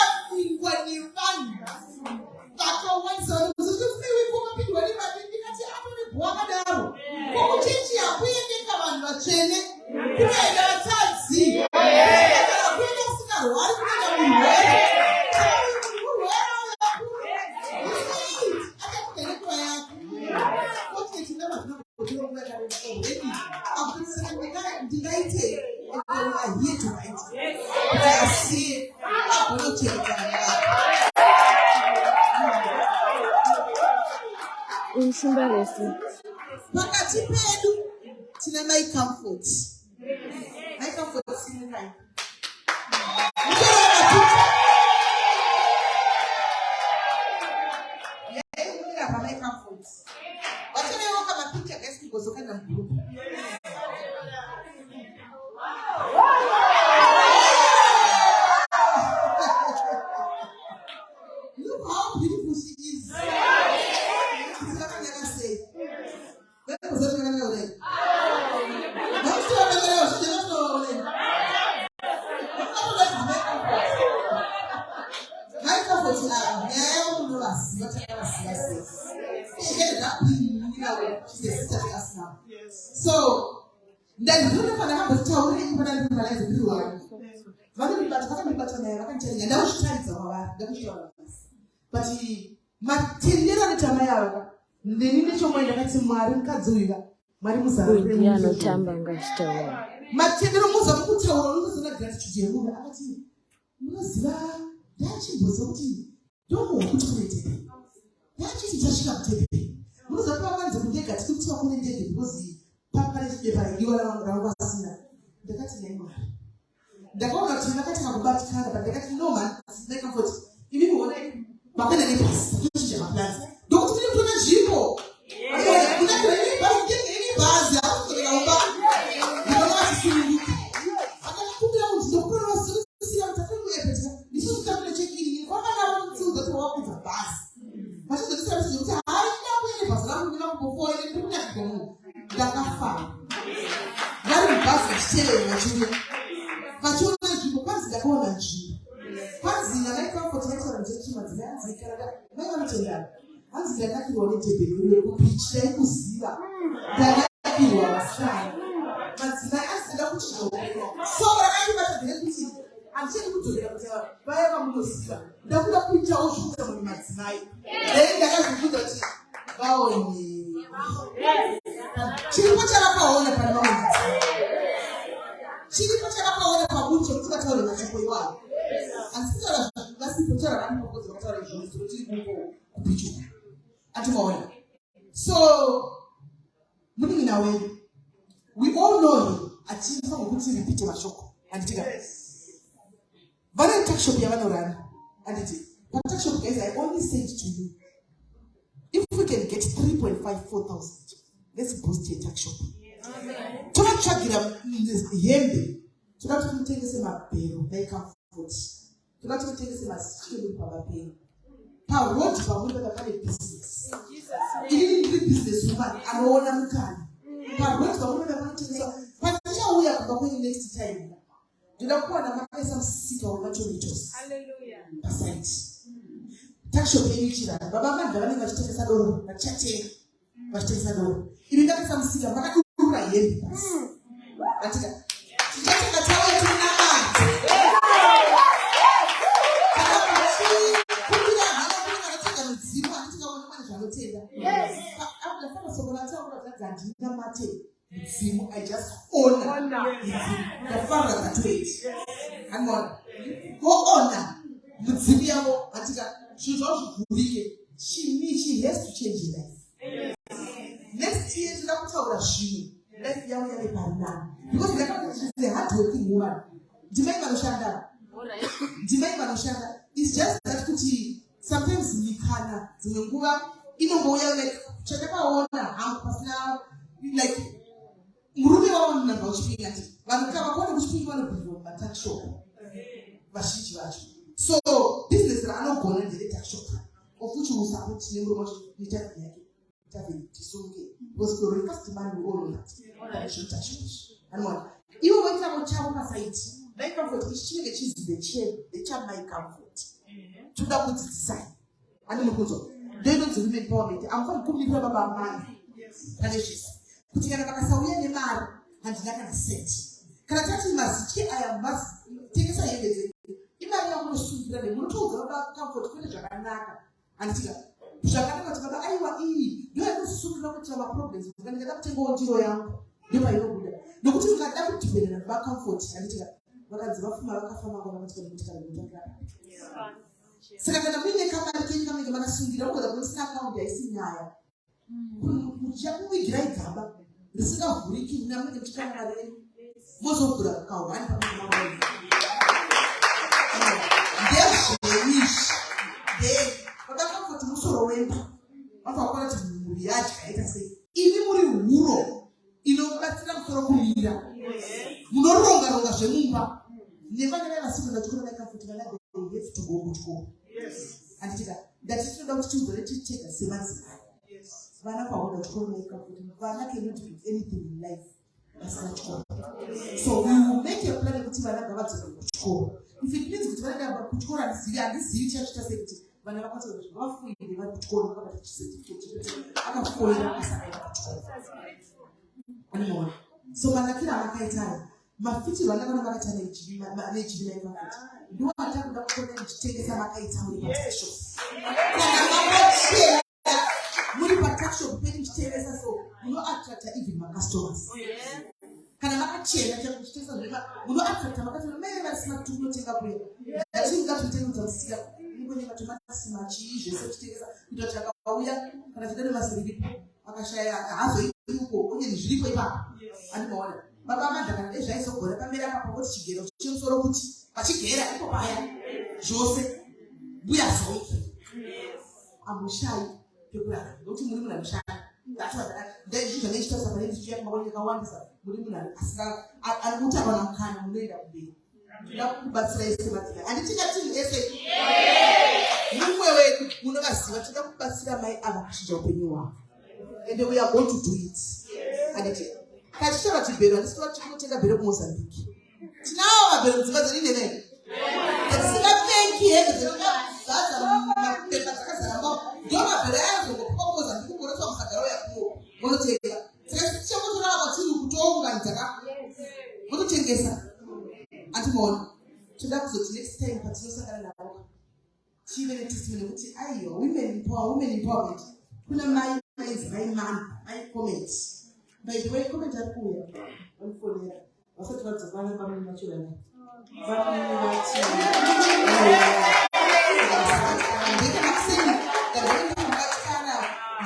Wakati pedu tina my comfort. My comfort sini kai. Yeah, my comfort. Wacha leo kama picha guys kugozoka na group. Look how beautiful she is. So, then the people that have a story, people that realize the blue one. But material tamaya ndinine chomwe ndakati mwari mkadziwira mwari muzarure anotamba ngashitaura material muzakutaura unozona gratitude yemunhu akati munoziva ndachimboza kuti ndomo kuti kuite ndachiti chasvika kutepe munoziva pavanze kundega tiri kuti vakune ndege because papare chipepa iwala vangu vasina ndakati nemwari ndakaona kuti ndakati kakubatikana but ndakati no man asinaika kuti ivi muone bakana nepasi tuchija maplans donc tiri kuna zvipo kuna kwenye bazi akutorera umba ndikona vasisununguka akakupira kuti ndokupira vasikusiya kuti akamuyepeteka ndiso kutakura chekini kwakanavo kutsiudza kuti wakubva bhazi vachizodisira kuti hai ndakuene bhazi rangu ndinakubofoa ine ndiri kunyakigonu ndakafara vari mubhazi vachiteverera chine vachiona zvipo kwanzi ndakaona nzvimbo kwanzi nanaikafotonaitaura ndechima dzinanziikanada vaivanotendana hanzi ndakakirwa nedhebhekure kupichi daikuziva ndakakirwa vasana madzimai asida kuchidoo so vakaivataere kuti handichedi kudzorera kuti vaya vamunoziva ndakuda kuitawo zvokuta muni madzimai then ndakazvibvunza kuti vaone chiripo chavakaona pana vamwe madzimai chiripo chavakaona pamunhu chokuti vataure machoko iwavo Antimaona. So, moving away, we all know him. Achieve some good things repeat mashoko. And it is. But I touch shop Yavanorana. And it is. But touch shop guys, I only said to you, if we can get 3.54,000, let's boost your tax shop. Don't check it out in this yembe. To not to take this in my pay, they come foot. To not to take this in my skill for my pay. How what if I would have a business? Even the business woman, I know what I'm can. How what if I would have a business? But now we are going next time. Do not want to make some sick or maturitos. Hallelujah. Aside. Tax shop any children. Baba man, the money was taken at all, a chatting, was taken at all. If you got some sick, I'm not going to yen. I think I tell you to yes. After I just honor the father that waits. And what? Go honor. She's also she has to change her life. Next year, she's not told us she. Let's young because they're a hard-working woman. It's just that sometimes we can't. Like like Murumi on number speaking at it. But the speaking on the tax shop. So business are not going to the tax shop. Of which you will support the was the customer who all that should touch me. And one, even when I was child site, my comfort is she is the child my comfort. To that put it aside. I don't know. They don't women empowerment. I'm from Kumi about money. Yes. Putting a Kasawia in the man and not a set. Can I touch him as I am must take us a if I am going to speak to them, we'll talk about comfort and you have to soon look at our problems. We're going to get up to go to your young. Do I know that? No, but you got up to be in a back comfort and what has the Maka from our second, I mean, come and think of the Manasuni, the Western County, I see now. We great cover. This is a breaking number of China. Most of the cow, yes, they wish. They, but I come for Musoro Wempa. What I wanted to do, I say, even Muro, you know, that's not for a leader. No longer as a Mumba. Never seen that you like a foot they have to go. Yes. And that is not to the take a semester. Yes. Vanaka would have told me Vanaka cannot do anything in life. That's not true. So we will make a plan with Vanaka about to go. If it means to Vanaka about to go and see this church safety, Vanaka was rough with the one to go about the certificate. I can call it anymore. So Vanakina Makaita. Mafiti wanataka kupata manage bila hivyo. Ndio nataka kutengeza makaita muri patasho. Muri patasho kupeni kutengeza so you attract even my customers. Kana makachela cha kutengeza ndio you attract makachela mimi nasema tunotenga kule. Lakini that tutenga utamsikia kwenye matomati machi je sasa kutengeza ndio chakauya kana kidani masiribi akashaya hazo yuko kwenye nijilipo hapa. Alipoona Baba manda is so good. I made up a what she gave. She was so good. But she gave up a Joseph. We are so I'm shy. People are looking women and shy. That's what then you can issue some of these young women. I want to women and I would have on kind of made up be. But say, and it's actually essay. You were one of us, but you don't pass my other job in you are. And then we are going to do it. And it's Kachora Tibero, this is what you take a bit of Mozambique. Now I believe it's in the name. It's not thank you. That's a don't have the answer of Mozambique. Who goes on Sakaroya? What to take it? Says someone about you who told Gantaka. What to take this? Antimon. So that's the next time, but no Sakara. She made a testimony. Ayo, women empowerment. Kuna my man, my comments. By the way, comment at Puya. I'm for you. I thought that's a family natural. They can say that when you have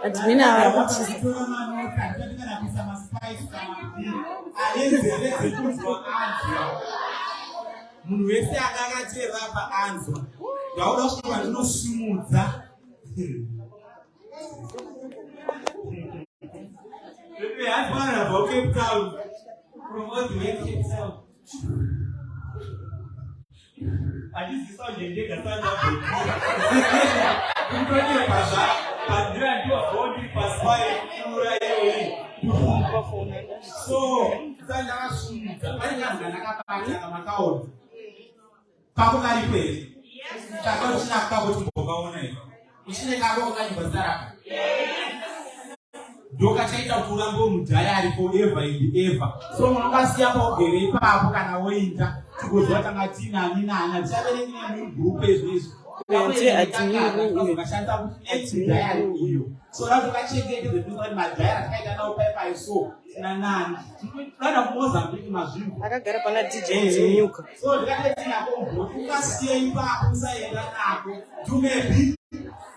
admin havarikutiza Kutora manota ndikana kuisa maspice anenzere dzekuzwa anzwa. Munhu wese akakateera apa anzwa. Ndauda kusvika ndinosumudza. Baby, I thought about Cape Town. Promote the Cape Town. I just saw the day that I so, Doka chaita kurambo mudhayari forever and ever. So munongasiyapo ugere ipapo kana woinda tikuzwa tanga tinani nani tichabereki nemugrupu ezvezvo ukashanda kuti dhayari iyo. So razvakachengetedza kuti madhayari takaita nawo paipai so tina nani tinoda kumozambiki mazvinhu akagara pana DJ Zinyuka. So ndikatetinako mgoti ukasiye ipapo usaenda nako tumebi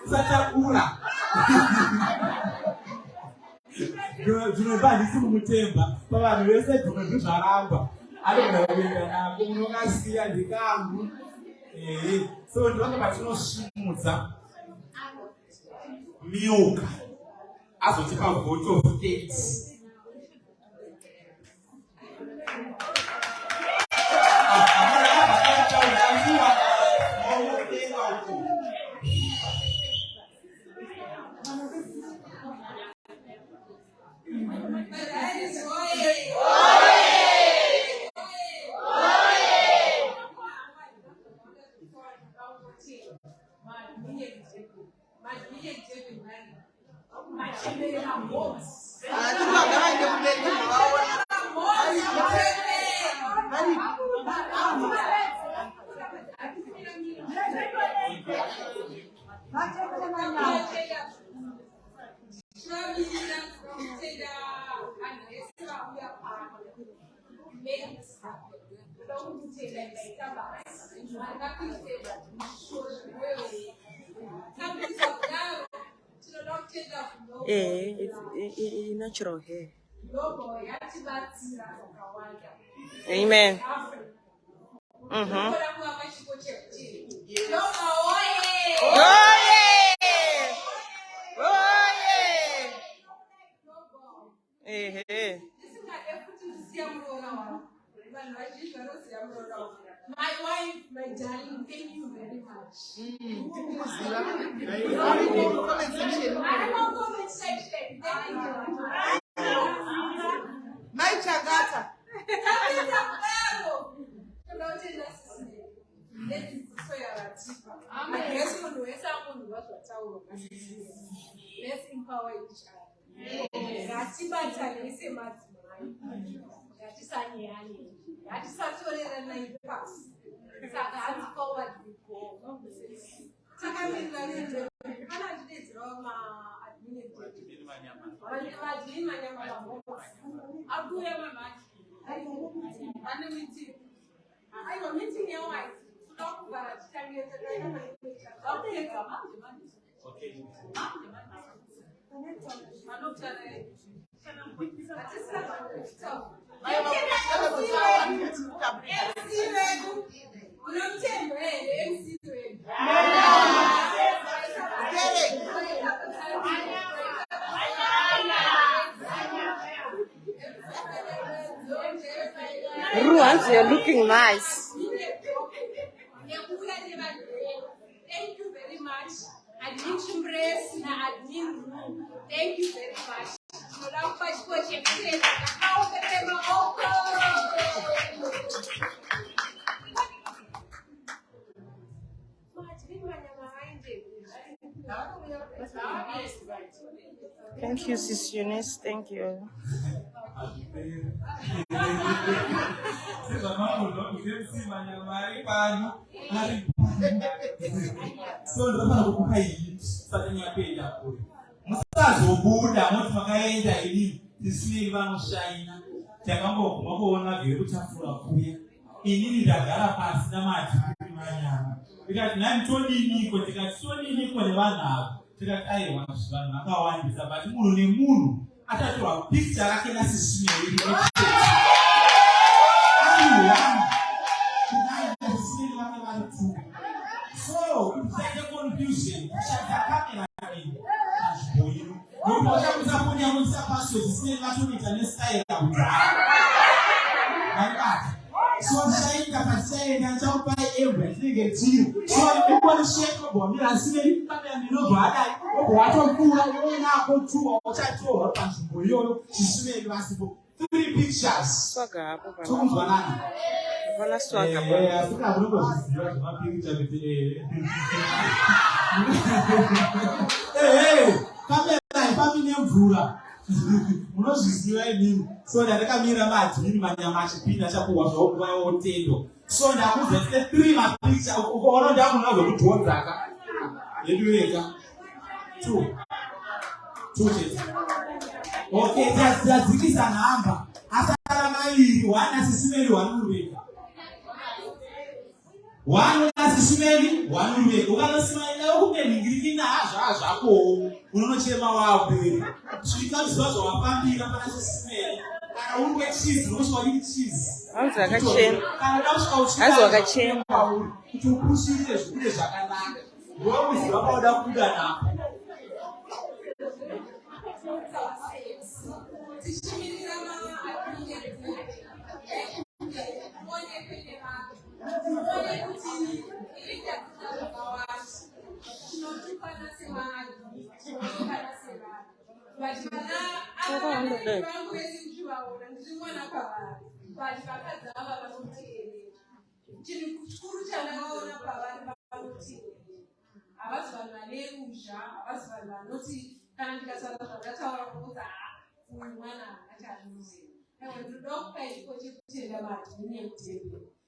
usatakura. Zvinoba handisi kumutemba pavanhu vese dhumwe zvaramba anogona kuenda nako unokasiya ndikangu. So ndivanga patinosvimudza Miuka azotipa vote of thanks. It's natural hair. Amen. My wife, my darling, thank you very much. I don't comment section. Thank you. My Chagata. Let's empower each Ruans, you're looking nice. Thank you very much. Admin Chimbress, Admin Room. Thank you very much. Thank you, Sis Eunice. Thank you. So ndapana kukupa hii sadani ya penda kule. Musazobuda moti makaenda ili tisini vanoshaina. Chakambo kumabona vile kuchafura kuya. Inini ndagara pasi na mati kumanyama. Because nani toni niko ndikati toni niko ne vana. tikati aiwa vanhu vakawandisa but munhu nemunhu atatorwa picture rake nasishinei so kusaite confusion kushata kamera kazviboiro nokuti vachakuisa foni yamuisa paswe zvisine vatoita nestyle yakudhara vaibata so ndichaita patichaenda ndichakupai every tinenge tiri so ikonoshekobwa mirasivei kamera minobva adai obva watokura ionako tuwa uchatorwa panzvimbo iyoyo zvisivei vasipo 3 pictures tokunzwanana Voilà, soit kamera ipamine mvura munozviziva inini so ndakamira madhiri manyama achipinda chakuhwa zvakuvawo tendo so ndakuzese 3 mapicha ukaona ndakuna zvekudhonzaka yedu yega 2 chete okay tadzikisa nhamba asara mairi 1 asisimeri 1 urubeka 1 asisimeri 1 urubeka ukanosimaira ukundenhingiriki nazvazvako unonochema waperi svika zviva zvawapambira pana chisimeri kana uri wechizi unosvika chizi hanzi akachema hanzi wakachema kuti upushire zvikure zvakanaka ndokuziva pauda kuda napo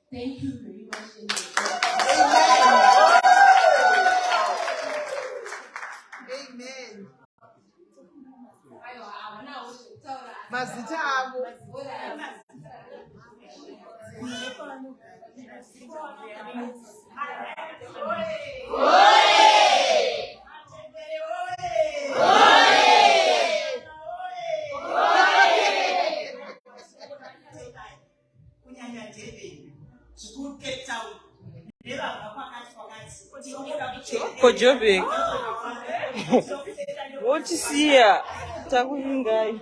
Thank you very much. Amen. Mazita abo. Kojobe. What you see here? Takuingai.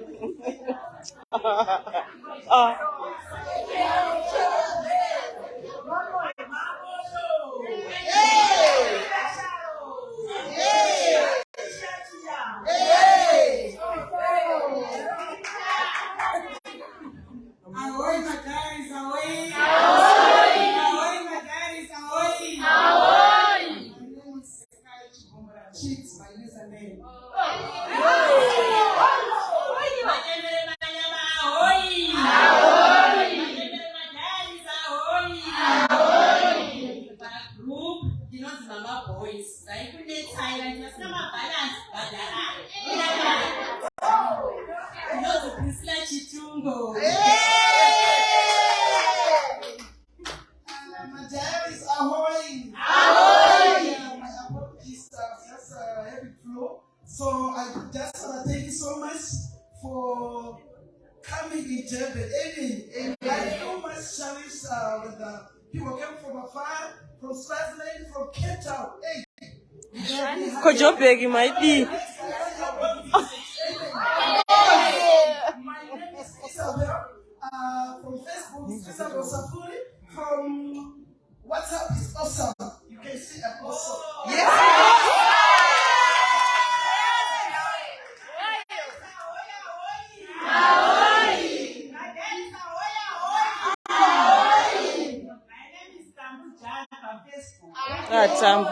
So I just want to thank you so much for coming in Durban. And I so much challenge with the people came from afar, from Swaziland, from Cape Town. Hey. Kojobe might be. My name is Isabel. From Facebook, Isabel Safuri. From WhatsApp is awesome. You can see I'm awesome. Yes. Tambu.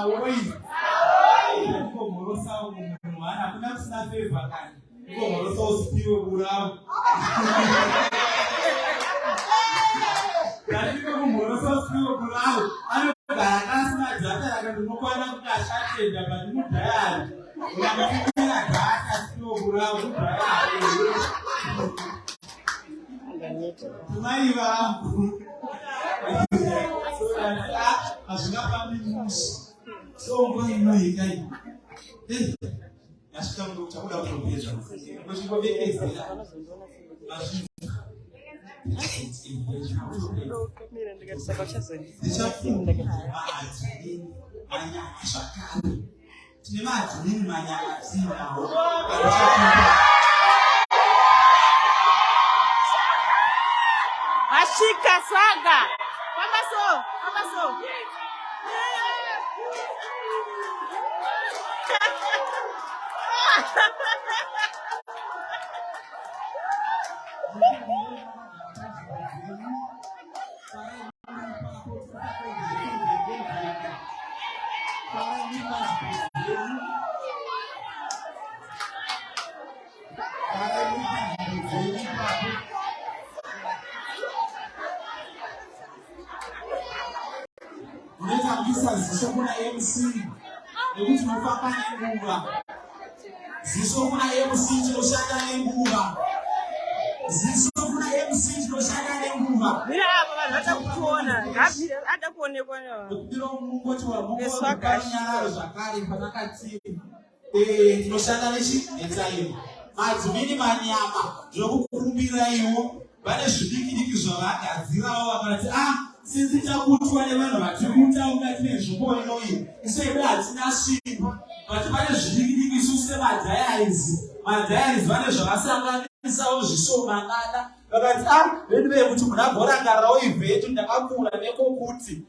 oil. Ngomorosa umuntu wana kuna kusina favor kani. Ngomorosa usipiwe burao. Kani ngomorosa usipiwe burao. Ano barakasina jata akandimukwana kutashate ndaba ndimudayari. Unamukira data usipiwe burao ndayari. Tumai vangu. Hazvinga pamimusi. So ngoinoika iyi. Yasvika chakuda kutopedza. Ngochingobekedzera. Tine madzimini manyaka tinawo. Ashika Swaga. Mama so. Ziso kuna MC. Nekuti unofamba nenguva. Ziso kuna MC tinoshanda nenguva. Ziso kuna MC tinoshanda nenguva. Mira apa vanhu vatakuona. Ngapira atakuonekwa nawo. Kupira mungu kuti wamukanyararo zvakare panakati. Tinoshanda nechitime. Madzimini manyama ndinokukumbira iwo. Vane zvidiki zvavagadzirawo vakati sinzi chakutwa nevanhu vatirikutaura tine nzvimbo inoyi isebe hatina simba vati vane zvidiki isu semadhayarizi vane zvavasanganisawo zvishomanana vakati vedu vekuti munagorangarawo ivhetu ndakakura nekokuti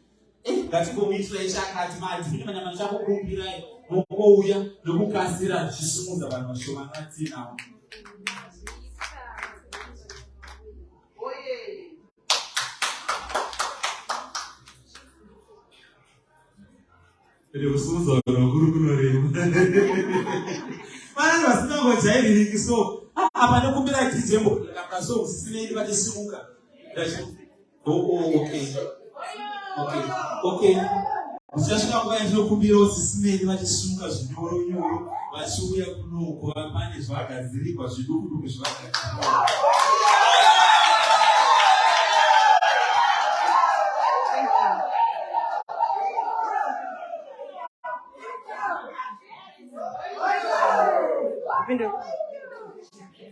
ngatingomuitirai chakati madzimini manyama ndichakukumbirai mokouya nokukasira tichisimudza vanhu vashomanana tinavo. Rusuzo rokuru kunorema. Vanhu vasingangojairiki so apa nekumbira kijembo kana so kusisinei vachisimuka. Okay. Uchasvika nguva yandinokumbira usisinei vachisimuka zvinyoro vachiuya kunoko pane zvakagadzirikwa zviduku zvakagadzirikwa.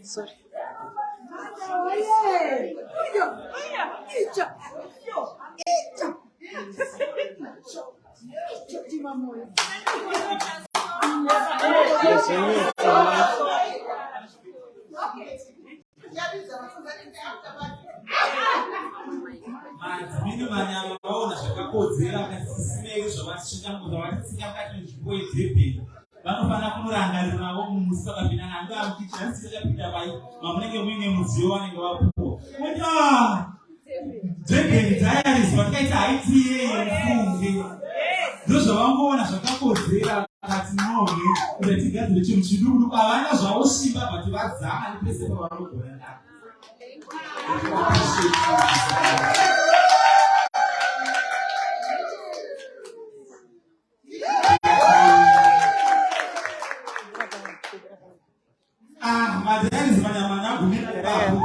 Sorry. Madzimini manyama vaona zvakakodzera vakasisimei zvavachinyanguza vachisinya mukati menzvimbo yedhebheni. Vanofana kunorangarira navo mumusi vakapinda nando akukichira sichapinda pai mamunenge muine mudziyo vanenge vapuwa. Drebheni Diaries vakaita haitiye yefunge. Ndozvavangoona zvakakodzera vakati nohe kuti tigadzire chinhu chiduku havana zvavo simba vati vadzama nepese pavanogona napo. Madhayarizi manyama nagumira ipapo.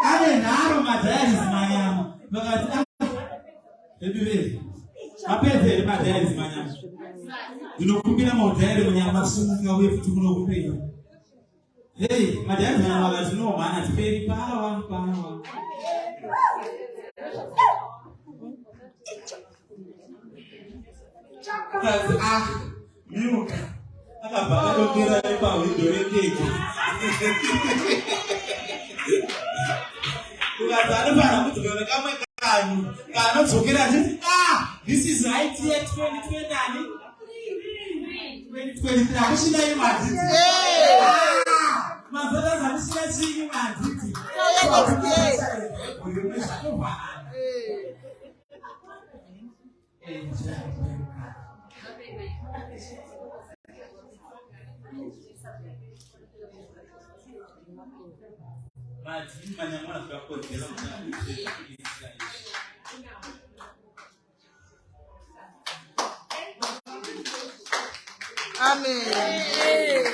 Ane nharo madhayarizi manyama. Vakati ebiveri. Mapedhere madhayarizi manyama. Ndinokumbira maudhayari manyama simuka uye futi kunokupenya. Hey, madhayarizi manyama vakati no mana tiperi pawa. Miuka. Akabhakadokera nepawindo rekeke. Ukati anofana kudzokera kamwe kanyu kanodzokera achiti this is right yet 2020 akushina imadziti mazata zakushina chini madziti Amen.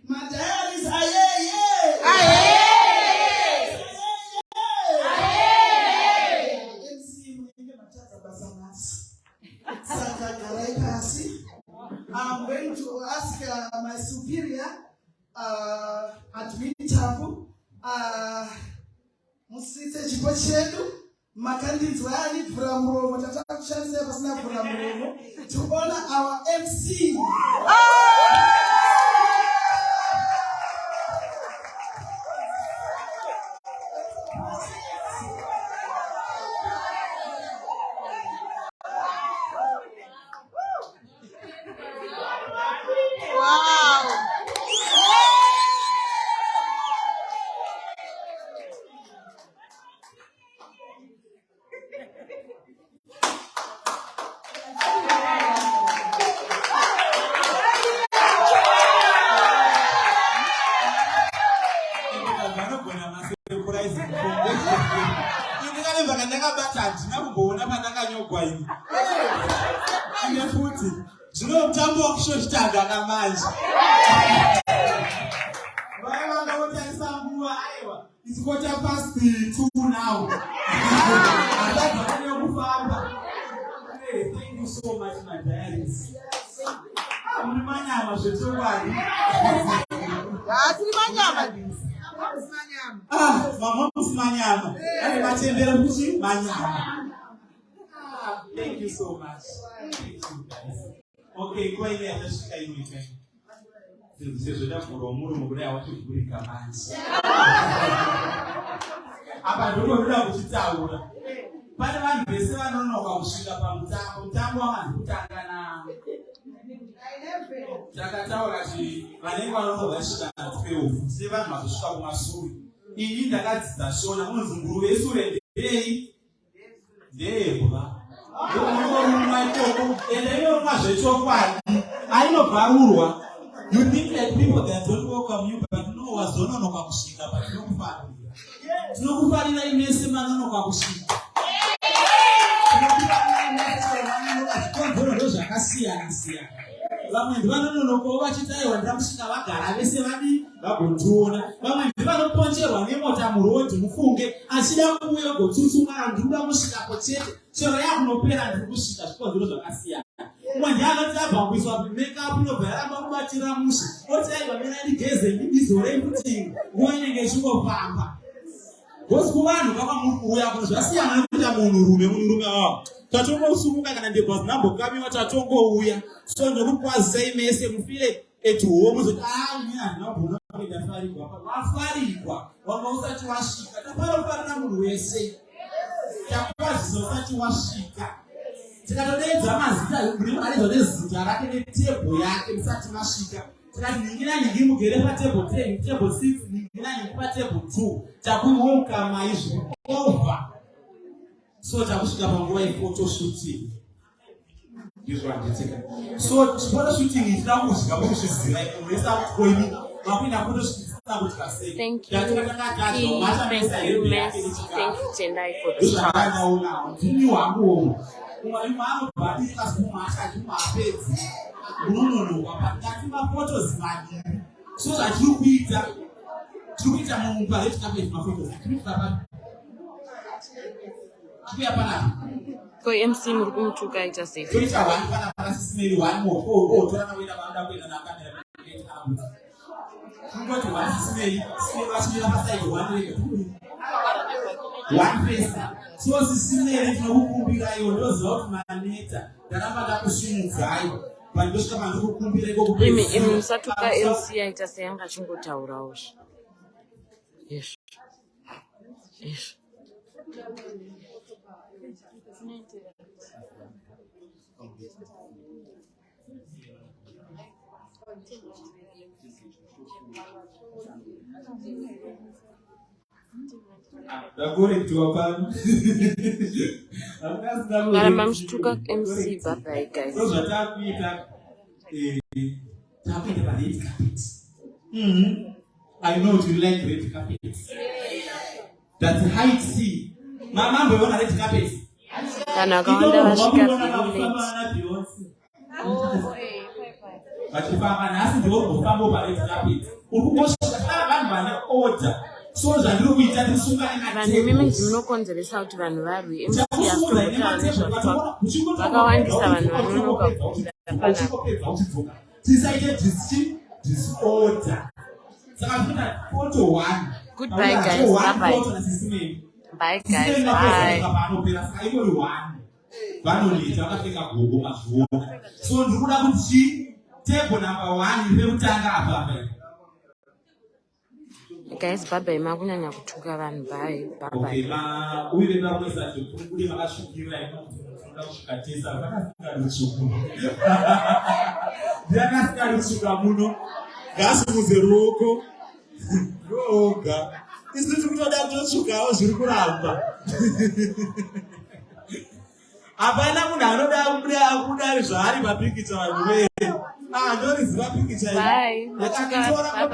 Madaris, aye. I'm going to ask my superior, admin Tabu, Musite chipo chedu, makandidzi vayani bvura muromo tataka kushandisa pasina bvura muromo to honor our MC. It's 2:15 now. Hey, thank you so much, my parents. Thank you so much. Thank you, guys. Okay, go ahead. Let's try it again. Apa ndiko ndoda kuchitaura. Pane vanhu vese vanonoka kusvika pamutambo. Mutambo wamanzikutanga na takataura kuti vanenge vanonoka kusvika na 12. Se vanhu vasvika kumashure. Ini ndakadzidza shona munzi nguru yeshure ndei. Ndebva. You think that people that don't welcome you, but no was don't know Kakushika, but no family. No family immense man no Kakushika. Vamwe vanononokova chitaiwa ndamusvika vagara vese vadi vagotiona. Vamwe vanoponcherwa nemota murodhi mufunge achida kuuya gotsutsumara ndikuda kusvikapo chete. Chero yakunopera ndiri kusvika zvikonzero zvakasiyana. Umwe ndianoti abvambiswa makeup inobva yaramba kubatira mushe. Oti aiwa mina ndigeze ndibizore kuti nguva inenge ichingopamba. Gosi kuvanhu vakamukuuya kuno zvasiyana nekuita munhurume wavo. Tatongosumuka kana ndebva zinambokamiwa tatongouya. So ndokukwazisai mese mufile at home zoti ini handina kugona kuenda farigwa. Wafarigwa wanga usati wasvika. Tapanofarira munhu wese. Takwazisa usati wasvika. Tikatodedza mazita murimaridzo nezita rake netebho yake musati masvika. Tikati ninginani mugere patebho 10, tebho 6, ninginani patebho 2. Takuwokama izvo over. So takusvika panguva yephotoshooting. Ndizvo handitika. So photoshooting ichida kuzvika muzviziva muresa kutoini mapinda photoshooting kuti kasei. Thank you. Thank you, Tendai, for the zvakanaona ndini wangu umwe anobhadika simumasha achimapedzi unononoka pakati mafotos maviri. So zvatiri kuita mumupare tikapedza mafotos akirikapa kuya pana ko MC muri kumutuka ita safe. Kuita one pana para sisimeli one more tora nawenda vanoda kuenda nakamera apo. Kungoti one sisimeli vasvira paside one rega. One face. So sisimeli tinokukumbira iwo ndoziva kuti maneta ndaramba ndakusvinudzai. Pandosvika pandikukumbira iko Imi musatuka MC aita seyanga achingotaurawo. Yes. Yes. ndakorektiwa pano Maramba muchituka MC bye guys. Ndozvatakuita takuita pared carpet. I know you like red carpet. That's height C. Mama mbeona red carpet. Kana kaunda vasvika village. Vachifamba nhasi ndivogofamba pared carpet. Urikungosvika vanhu vane order. So zvandiri kuita tisungane Vanhu imimi munokonzeresa kuti vanhu varwe. MC asitotaura nezvafuck. Vakawandisa vanhu vanonoka kubuda panapa. Tisaite disorder. Saka tuna photo 1. Goodbye guys. Bye. Bye guys. Bye. Vanoleta vakapfeka gogo mazviona. So ndikuda kuti table number 1 irekutanga apa. Guys, bye. Makunyanya kutuka vanhu. Bye. Okay, uye ndamwesa kuti makashukira inoda kushikatesa vakafika ruchuku. Ndakafika ruchuka muno. Ngasimuze ruoko. Roga. Isi tikutoda kutochukawo zviri kuramba. Hapana munhu anoda kuda zvaari papikicha vanhu vere. Ndoriziva pikicha iyi. Bye. Bye.